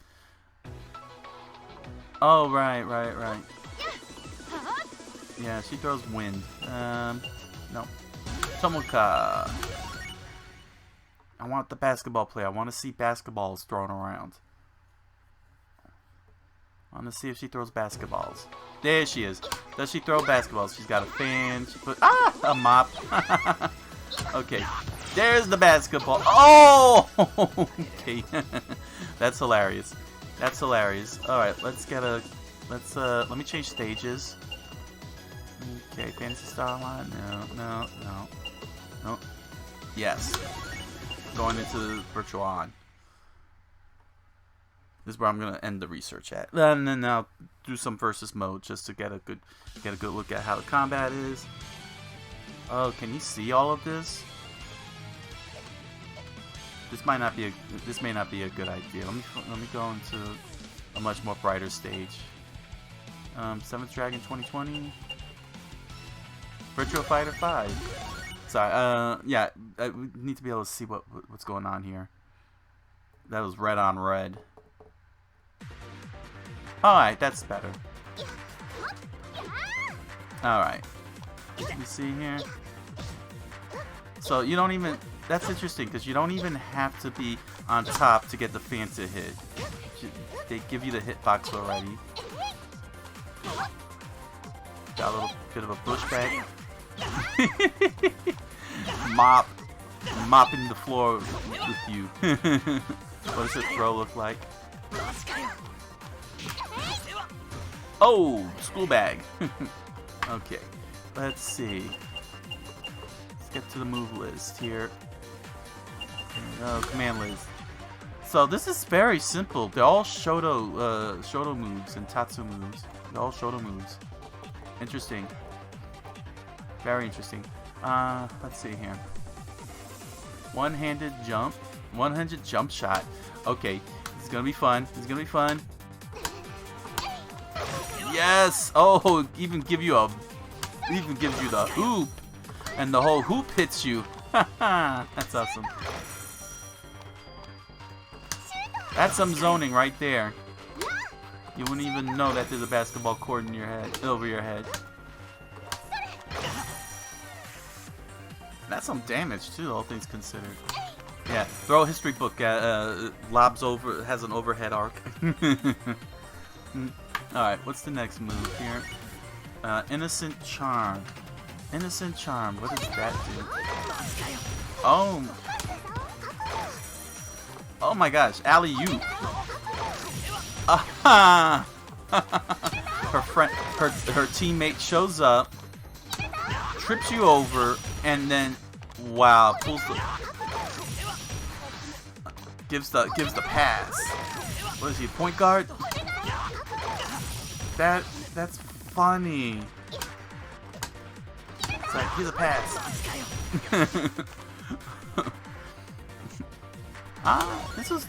Oh, right. Yeah, she throws wind. No. Tomoka. I want the basketball player. I want to see basketballs thrown around. I want to see if she throws basketballs. There she is. Does she throw basketballs? She's got a fan. She put a mop. Okay. There's the basketball. Oh! Okay. That's hilarious. That's hilarious. Alright, let me change stages. Okay, Fantasy Star Online. No. Yes. Going into Virtual On. This is where I'm gonna end the research at. And then I'll do some versus mode just to get a good look at how the combat is. Oh, can you see all of this? This may not be a good idea. Let me go into a much more brighter stage. 7th Dragon 2020. Virtua Fighter 5. Sorry, yeah, we need to be able to see what's going on here. That was red on red. Alright, that's better. Alright. You see here? So you don't even... That's interesting, because you don't even have to be on top to get the fan to hit. They give you the hitbox already. Got a little bit of a pushback. Mopping the floor with you. What does her throw look like? Oh, school bag. Okay, let's see. Let's get to the move list here. Oh, command list. So this is very simple. They're all Shoto moves and Tatsu moves. They're all Shoto moves. Interesting. Very interesting. Let's see here. One-handed jump. One-handed jump shot. Okay, this is gonna be fun. This is gonna be fun. Yes! Oh, it even gives you the hoop, and the whole hoop hits you. That's awesome. That's some zoning right there. You wouldn't even know that there's a basketball court in your head, over your head. That's some damage too, all things considered. Yeah, throw a history book at lobs over, has an overhead arc. Alright, what's the next move here? Innocent Charm. Innocent Charm, what does that do? Oh. Oh my gosh, alley-oop. Aha! her teammate shows up, trips you over, and then wow, pulls the gives the pass. What is he, point guard? That's funny. It's like, here's a pass.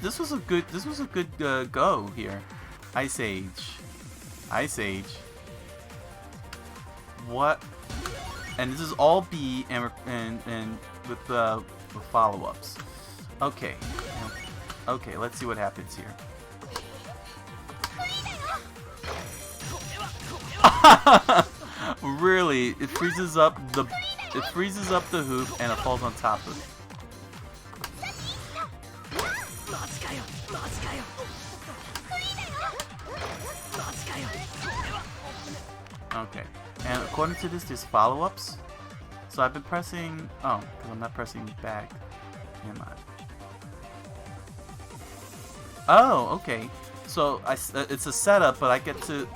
This was a good go here. Ice Age. What? And this is all B and with follow-ups. Okay. Okay, let's see what happens here. Really? It freezes up the hoop and it falls on top of it. Okay, and according to this, there's follow-ups. So I've been pressing. Oh, because I'm not pressing back. Am I? Oh, okay. So it's a setup, but I get to.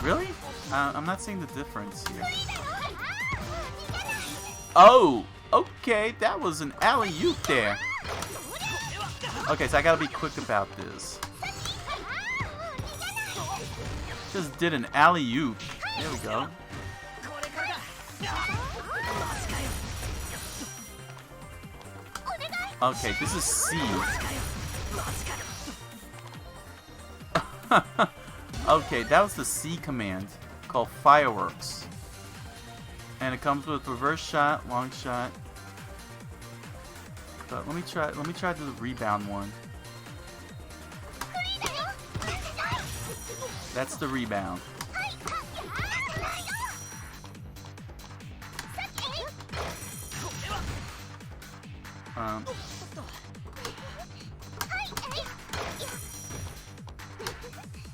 Really? I'm not seeing the difference here. Oh, okay. That was an alley-oop there. Okay, so I gotta be quick about this. Just did an alley-oop. There we go. Okay, this is C. Okay, that was the C command called Fireworks. And it comes with reverse shot, long shot. But let me try the rebound one. That's the rebound.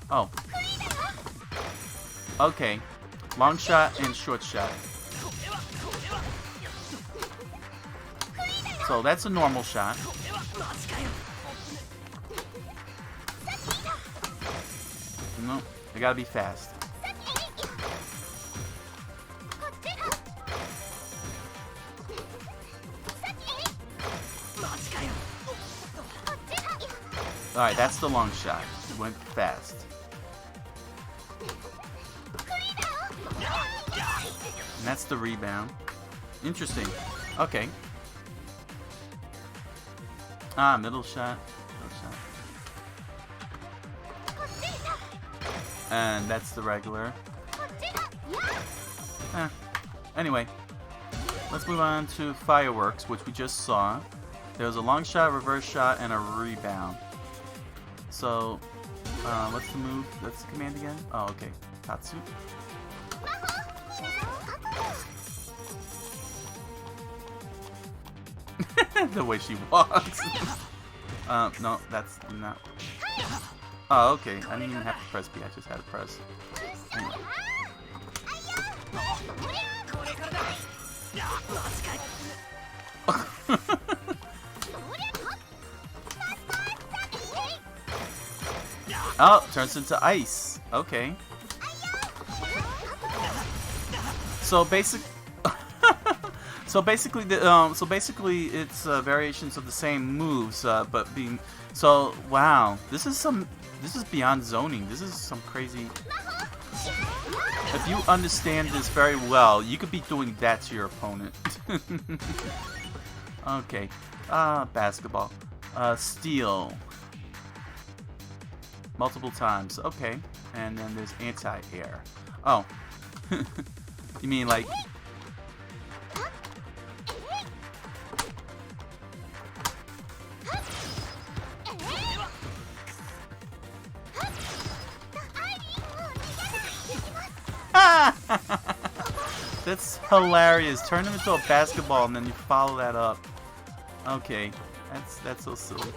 Oh. Okay. Long shot and short shot. So that's a normal shot. No, I gotta be fast. Alright, that's the long shot. It went fast. And that's the rebound. Interesting. Okay. Ah, middle shot. And that's the regular. Anyway, let's move on to Fireworks, which we just saw. There was a long shot, reverse shot, and a rebound. So, what's the move? That's the command again? Oh, okay. Tatsu. The way she walks. No, that's not. Oh, okay. I didn't even have to press B. I just had to press. Anyway. Oh, turns into ice. Okay. So basically, it's variations of the same moves, but being so. Wow, this is beyond zoning. This is some crazy. If you understand this very well, you could be doing that to your opponent. Okay. Basketball. Steal. Multiple times. Okay. And then there's anti-air. Oh. You mean like... That's hilarious. Turn them into a basketball and then you follow that up. Okay. That's so silly.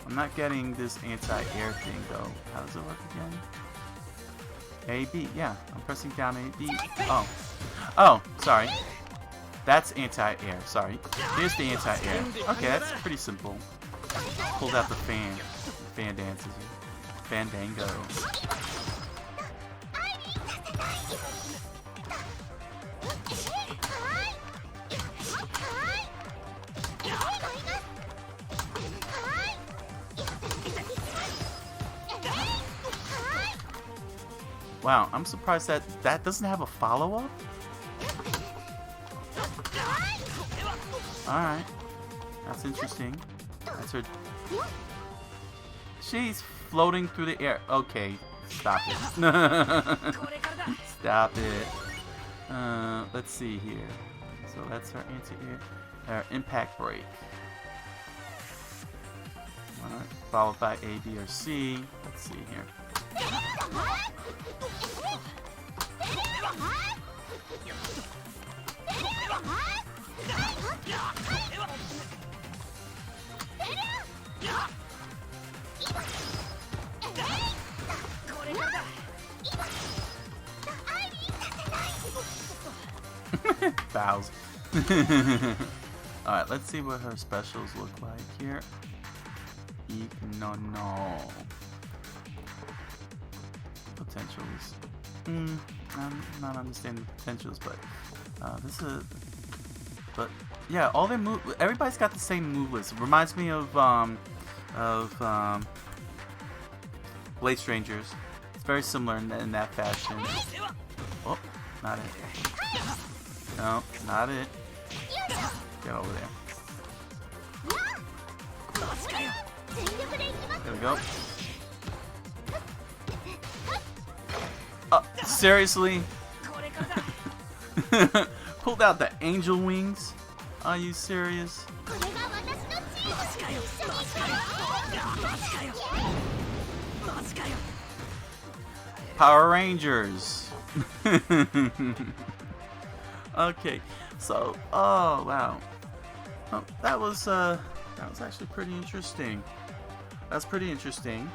I'm not getting this anti-air thing though. How does it work again? A, B. Yeah, I'm pressing down A, B. Oh. Oh, sorry. That's anti-air. Sorry. Here's the anti-air. Okay, that's pretty simple. Pulled out the fan. Fan dances. Fandango. Wow, I'm surprised that doesn't have a follow-up. Alright. That's interesting. That's her. She's floating through the air. Okay. Stop it. Stop it. Let's see here. So that's her anti-air. Impact break. Alright. Followed by A, B, or C. Let's see here. Bows. Alright, let's see what her specials look like here. No. Potentials. I'm not understanding the potentials, but this is. But yeah, all their move. Everybody's got the same move list. It reminds me of Blade Strangers. It's very similar in that fashion. Oh, not it. No, not it. Get over there. There we go. Seriously? Pulled out the angel wings? Are you serious? Power Rangers. Okay, so oh wow, that was actually pretty interesting. That's pretty interesting.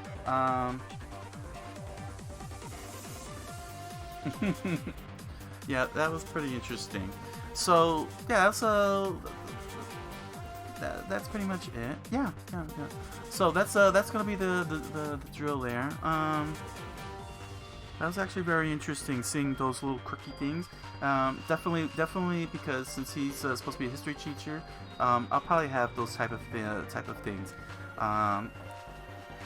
Yeah, that was pretty interesting. So yeah, so that's pretty much it. Yeah. So that's gonna be the drill there. That was actually very interesting seeing those little quirky things. Definitely because since he's supposed to be a history teacher, I'll probably have those type of things.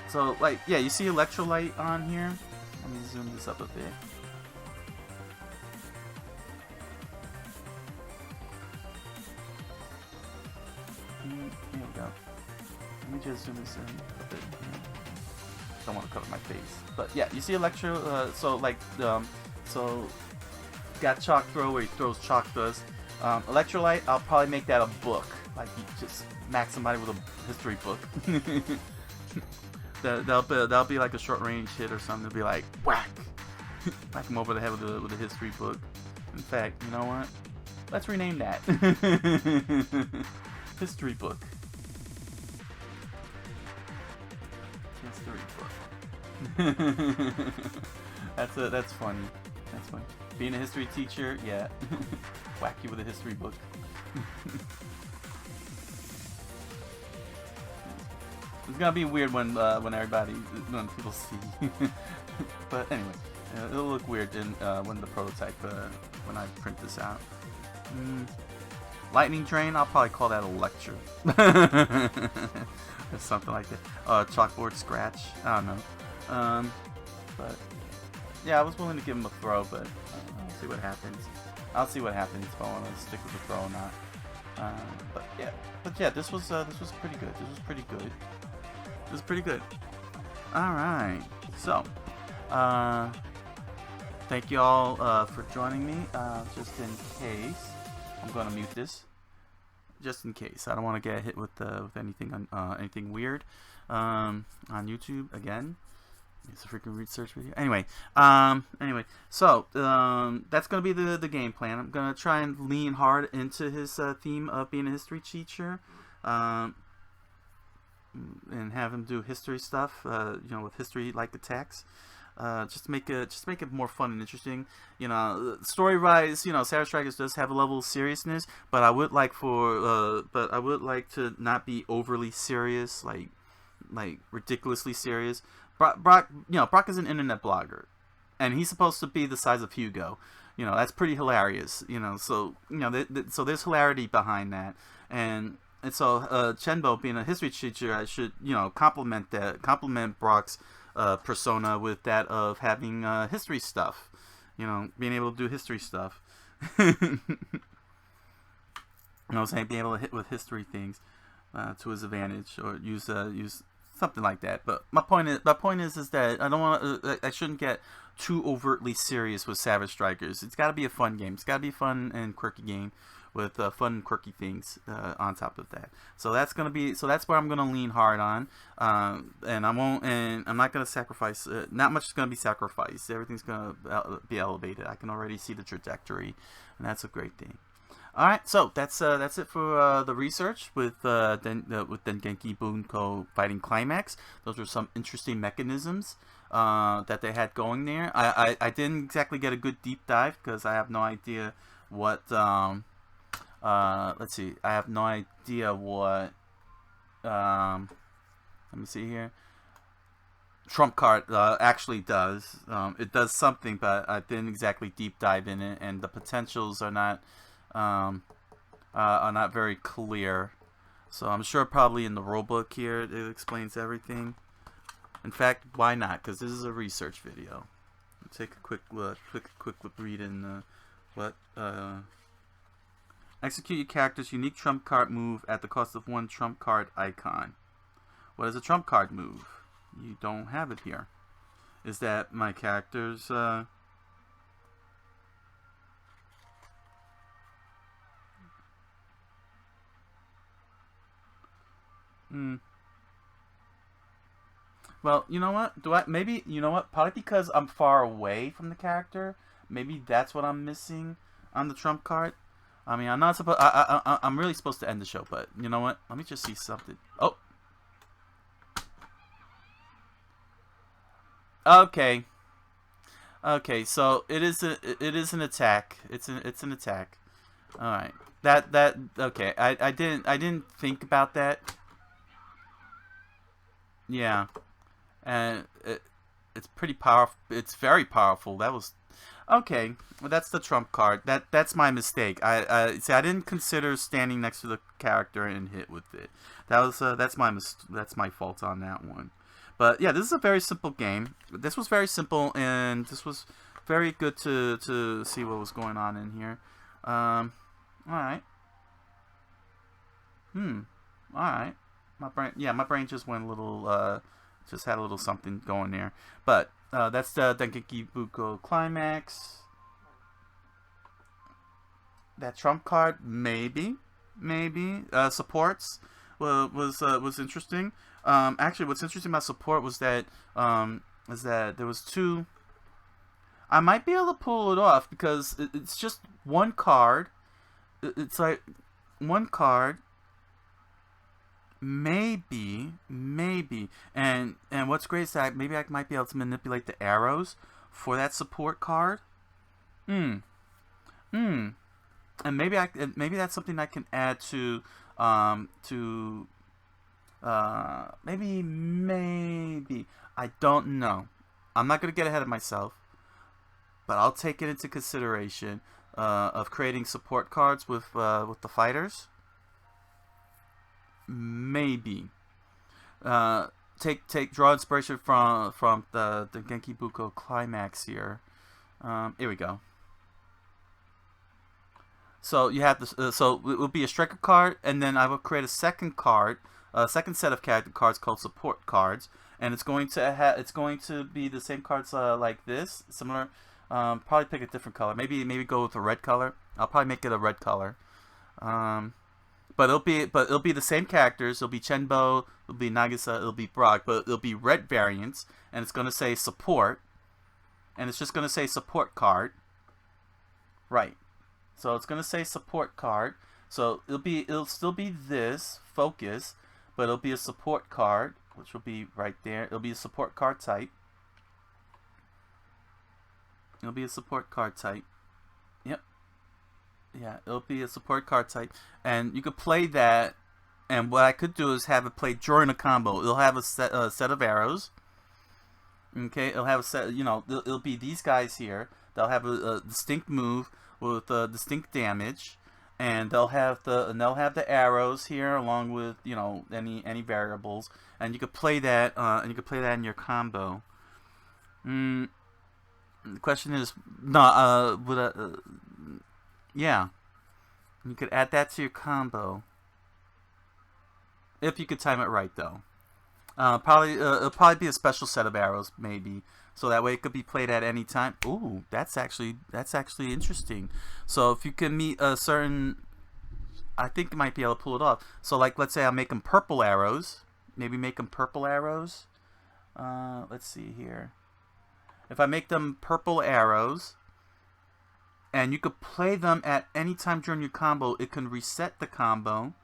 So like yeah, you see electrolyte on here. Let me zoom this up a bit. Here we go. Let me just zoom this in a bit. Don't want to cover my face, but yeah, you see so got chalk throw where he throws chalk dust. Electrolyte, I'll probably make that a book, like you just smack somebody with a history book. that'll be like a short range hit or something. It'll be like whack, whack him over the head with a history book. In fact, you know what? Let's rename that history book. History book. That's funny. That's funny. Being a history teacher, yeah. Whack you with a history book. It's gonna be weird when people see. But anyway, it'll look weird when the prototype when I print this out. Lightning drain. I'll probably call that a lecture. Or something like that. Chalkboard scratch. I don't know. But yeah, I was willing to give him a throw, but I'll see what happens. I'll see what happens if I want to stick with the throw or not. But yeah, this was pretty good. This was pretty good. All right. So, thank you all for joining me. Just in case, I'm gonna mute this. Just in case, I don't want to get hit with anything anything weird on YouTube again. It's a freaking research video. Anyway, so that's gonna be the game plan. I'm gonna try and lean hard into his theme of being a history teacher, and have him do history stuff. With history-like attacks. Just make it more fun and interesting. Story-wise, Savage Strikers does have a level of seriousness, but I would like to not be overly serious, like ridiculously serious. Brock is an internet blogger, and he's supposed to be the size of Hugo. That's pretty hilarious. So there's hilarity behind that, and so Chenbo being a history teacher, I should compliment Brock's persona with that of having history stuff, being able to do history stuff. Being able to hit with history things to his advantage, or use something like that. But my point is that I shouldn't get too overtly serious with Savage Strikers. It's got to be a fun game. It's got to be a fun and quirky game with fun and quirky things on top of that. So that's where I'm gonna lean hard on, and I'm not gonna sacrifice. Not much is gonna be sacrificed. Everything's gonna be elevated. I can already see the trajectory, and that's a great thing. All right, so that's it for the research with Dengeki Bunko fighting Climax. Those were some interesting mechanisms that they had going there. I didn't exactly get a good deep dive because I have no idea what. Let's see. I have no idea what. Let me see here. Trump card actually does. It does something, but I didn't exactly deep dive in it, and the potentials are not very clear. So I'm sure probably in the rulebook here it explains everything. In fact, why not? Because this is a research video. Let's take a quick look read in what. Execute your character's unique trump card move at the cost of 1 trump card icon. What is a trump card move? You don't have it here. Is that my character's... Well, you know what? Probably because I'm far away from the character. Maybe that's what I'm missing on the trump card. I mean, I'm not supposed. I'm really supposed to end the show, but you know what? Let me just see something. Oh. Okay. Okay. So it is an attack. It's an attack. All right. Okay. I didn't think about that. Yeah. And it's pretty powerful. It's very powerful. That was. Okay, well, that's the trump card. That's my mistake. I didn't consider standing next to the character and hit with it. That's my fault on that one. But yeah, this is a very simple game. This was very simple, and this was very good to see what was going on in here. All right. All right. My brain just went a little. Just had a little something going there, but. That's the Dengeki Bunko Climax. That trump card, maybe supports was interesting. Actually, what's interesting about support was that there was 2. I might be able to pull it off because it's just 1 card. It's like 1 card. maybe, and what's great is that maybe I might be able to manipulate the arrows for that support card. Hmm. Hmm. And maybe that's something I can add to maybe I don't know. I'm not gonna get ahead of myself, but I'll take it into consideration of creating support cards with the fighters. Maybe draw inspiration from the Dengeki Bunko Climax here. Here we go. So you have this. So it will be a striker card, and then I will create a second card, a second set of character cards called support cards, and it's going to be the same cards like this, similar. Probably pick a different color. Maybe go with a red color. I'll probably make it a red color. But it'll be the same characters. It'll be Chenbo, it'll be Nagisa, it'll be Brock, but it'll be red variants, and it's gonna say support, and it's just gonna say support card. Right. So it's gonna say support card. So it'll still be this focus, but it'll be a support card, which will be right there. It'll be a support card type. It'll be a support card type. Yep. Yeah, it'll be a support card type, and you could play that. And what I could do is have it play during a combo. It'll have a set of arrows. Okay, it'll have a set. It'll be these guys here. They'll have a distinct move with distinct damage, and they'll have the arrows here along with any variables, and you could play that in your combo. The question is, no, yeah, you could add that to your combo if you could time it right, though. It'll probably be a special set of arrows, maybe, so that way it could be played at any time. Ooh, that's actually interesting. So if you can meet a certain, I think you might be able to pull it off. So like, let's say I'll make them purple arrows. Maybe make them purple arrows. Let's see here. If I make them purple arrows, and you could play them at any time during your combo, it can reset the combo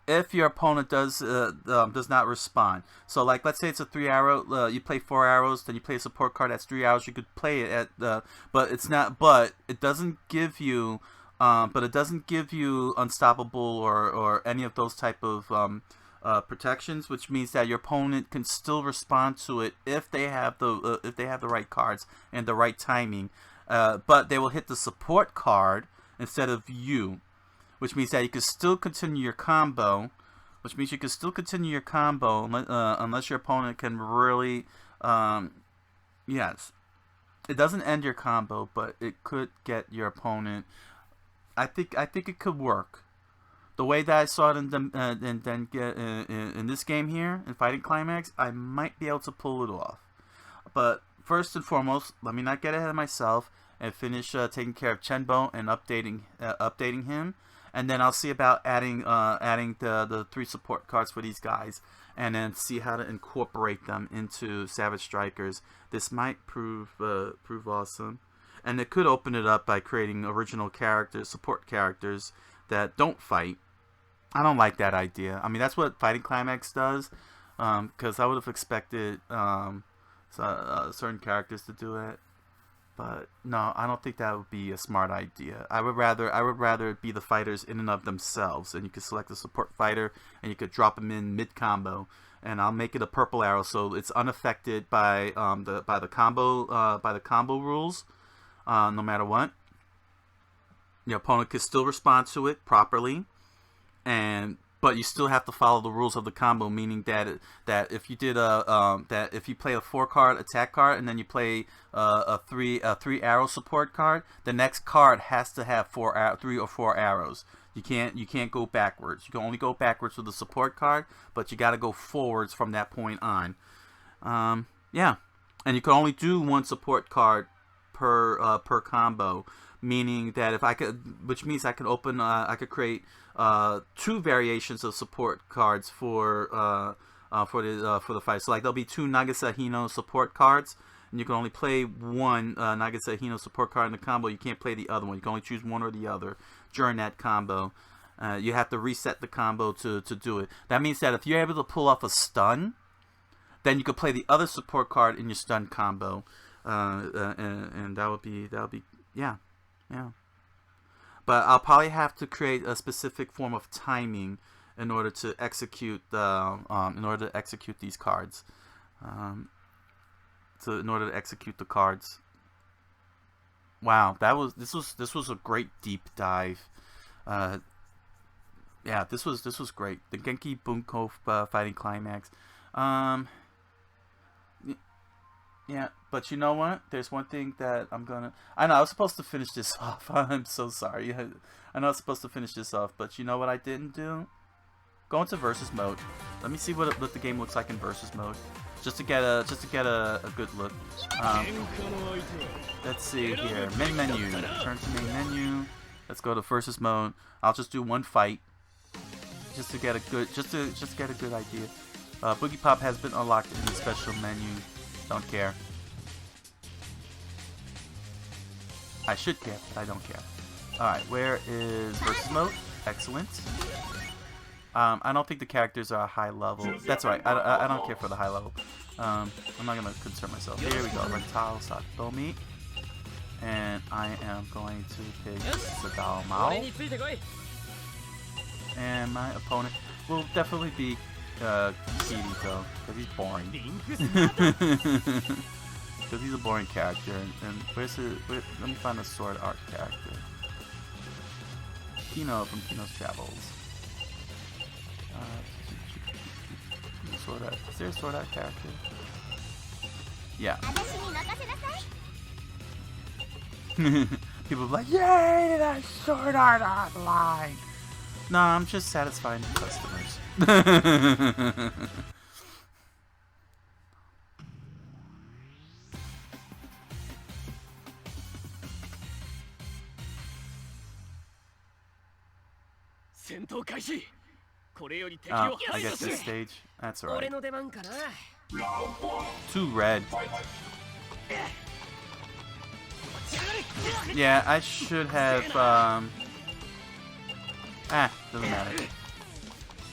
if your opponent does not respond. So like, let's say it's a 3-arrow, you play 4 arrows, then you play a support card that's 3 arrows. You could play it at but it doesn't give you unstoppable or any of those type of protections, which means that your opponent can still respond to it if they have the right cards and the right timing. But they will hit the support card instead of you, which means that you can still continue your combo. Unless your opponent can really, yes, it doesn't end your combo, but it could get your opponent. I think it could work. The way that I saw it in this game here, in Fighting Climax, I might be able to pull it off. But first and foremost, let me not get ahead of myself and finish taking care of Chenbo and updating him, and then I'll see about adding the 3 support cards for these guys, and then see how to incorporate them into Savage Strikers. This might prove awesome, and it could open it up by creating original characters, support characters that don't fight. I don't like that idea. I mean, that's what Fighting Climax does, because I would have expected certain characters to do it, but no, I don't think that would be a smart idea. I would rather it be the fighters in and of themselves, and you could select a support fighter and you could drop them in mid combo, and I'll make it a purple arrow so it's unaffected by the combo rules, no matter what. Your opponent could still respond to it properly, but you still have to follow the rules of the combo, meaning that if you did if you play a 4-card attack card and then you play a 3-arrow support card, the next card has to have 3 or 4 arrows. You can't go backwards. You can only go backwards with the support card, but you got to go forwards from that point on. Yeah, and you can only do 1 support card per combo. Meaning that which means I could open, I could create 2 variations of support cards for the fight. So like there'll be 2 Nagisa Hino support cards, and you can only play 1 Nagisa Hino support card in the combo. You can't play the other one. You can only choose one or the other during that combo. You have to reset the combo to do it. That means that if you're able to pull off a stun, then you could play the other support card in your stun combo, and that would be yeah. But I'll probably have to create a specific form of timing in order to execute these cards. In order to execute the cards. Wow, this was a great deep dive. Yeah, this was great. The Dengeki Bunko fighting Climax. Yeah, but you know what? There's one thing that I know I was supposed to finish this off. I'm so sorry. I know I was supposed to finish this off, but you know what I didn't do? Go into versus mode. Let me see what the game looks like in versus mode, just to get a good look. Let's see here. Main menu. Turn to main menu. Let's go to versus mode. I'll just do one fight, just to get a good idea. Boogie Pop has been unlocked in the special menu. Don't care. I should care, but I don't care. Alright, where is versus mode? Excellent. I don't think the characters are high level. That's right, I don't care for the high level. I'm not going to concern myself. Here we go, Rental Satomi. And I am going to pick Sadao Mao. And my opponent will definitely be Kirito, because he's boring. Because he's a boring character. And let me find a sword art character. Kino from Kino's Travels. Sword art. Is there a sword art character? Yeah. People are like, yay, that sword art online. No, I'm just satisfying the customers. Oh, I guess this stage. That's alright. 2 red. Yeah, I should have. Doesn't matter.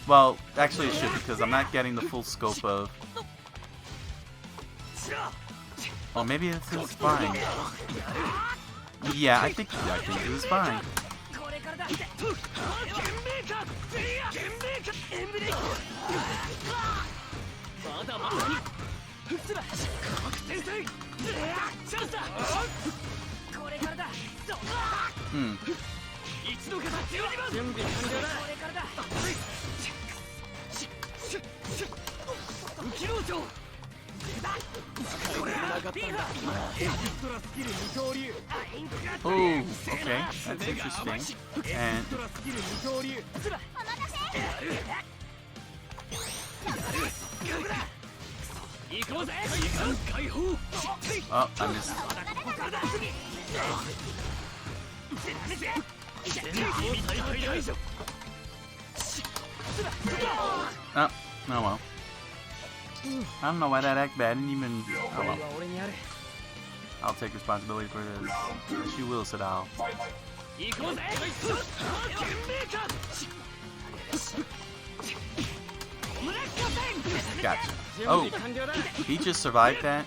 Well, actually, it should, because I'm not getting the full scope of. Oh, maybe this is fine. Yeah, I think this is fine. Oh, okay, that's interesting. And oh, I missed. Oh, well. I don't know why that act bad. I didn't even. Oh well. I'll take responsibility for this. Yes, you will, Sadao. Gotcha. Oh, he just survived that.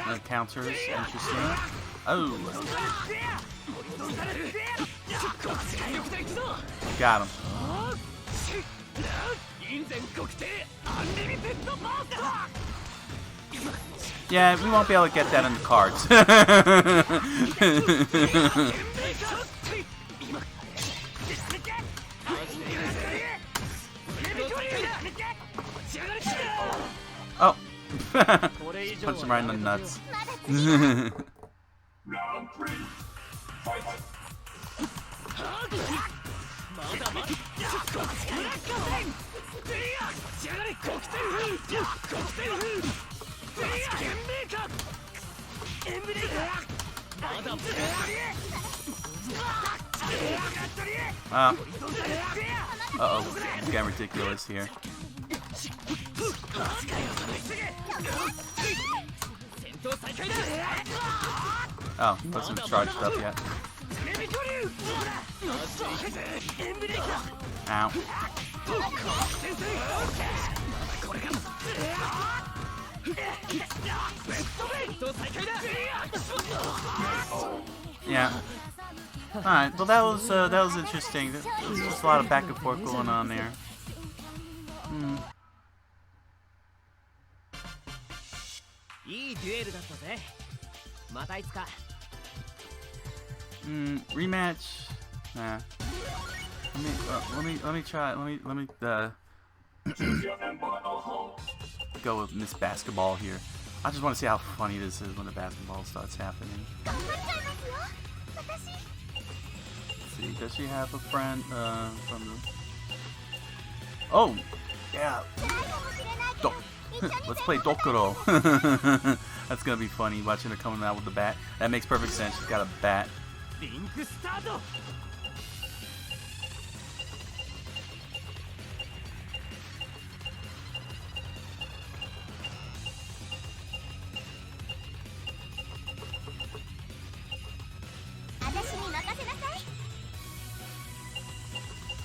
The counters, interesting. Oh. Got him. Yeah, we won't be able to get that in the cards. Oh. Punch him right in the nuts. Round 3. Fight. Uh-oh, it's getting ridiculous here. Oh, he wasn't charged up yet. Ow. Yeah. Alright, well that was interesting. There's just a lot of back and forth going on there. Rematch. Nah. Let me try. Let me go with Miss Basketball here. I just want to see how funny this is when the basketball starts happening. Let's see, does she have a friend from the... Oh, yeah. Let's play Dokuro. That's gonna be funny watching her coming out with the bat. That makes perfect sense. She's got a bat.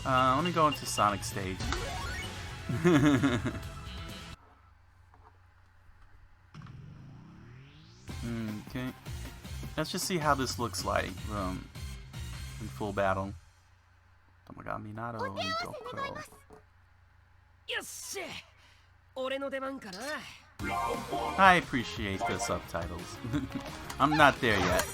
Let me go into Sonic stage. Okay. Let's just see how this looks like in full battle. Tomoga Minato and Dokuro. I appreciate the subtitles. I'm not there yet.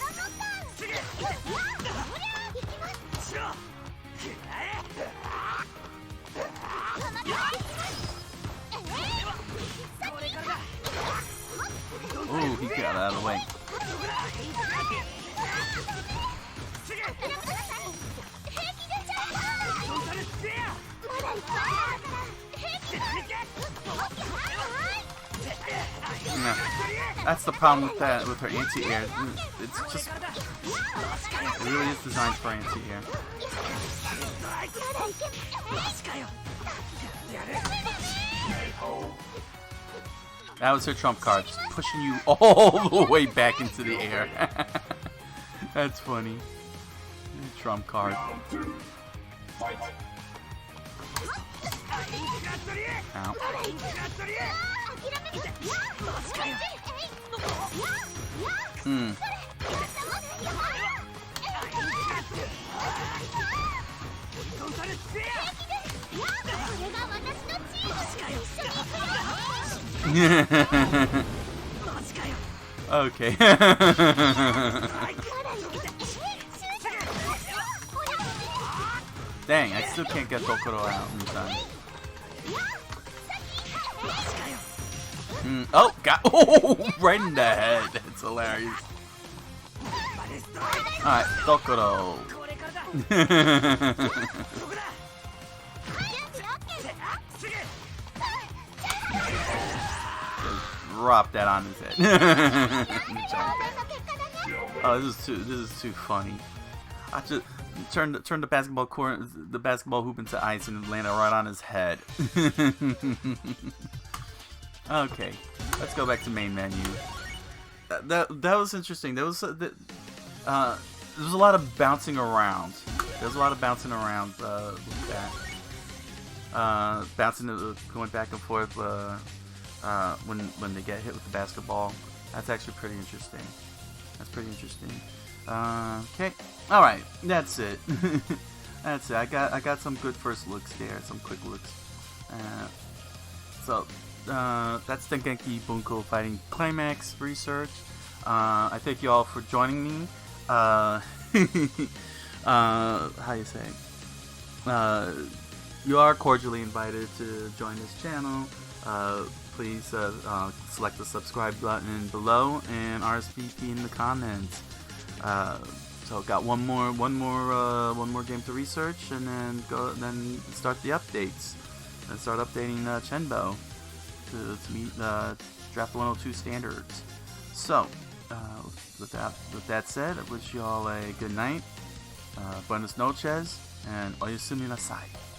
Ooh, he got out of the way. Yeah. That's the problem with that, with her anti-air. It's just... It really is designed for anti-air. That was her trump card, just pushing you all the way back into the air. That's funny. Trump card. Ow. Okay. Dang, I still can't get Dokuro out in time. Oh, got right in the head. That's hilarious. Alright, Dokuro. Drop that on his head. Oh, this is too funny. I just turned the basketball hoop into ice and landed right on his head. Okay, let's go back to main menu. That was interesting. There was a lot of bouncing around. There's a lot of bouncing around with that. Going back and forth when they get hit with the basketball. That's actually pretty interesting. That's pretty interesting. Okay, all right, that's it. That's it. I got some good first looks there, some quick looks. So that's Dengeki Bunko fighting Climax research. I thank you all for joining me. How you say? You are cordially invited to join this channel. Please select the subscribe button below and RSVP in the comments. So got one more game to research, and then start the updates and start updating Chenbo to meet Draft 102 standards. So with that said, I wish you all a good night. Buenas noches and oyasumi nasai.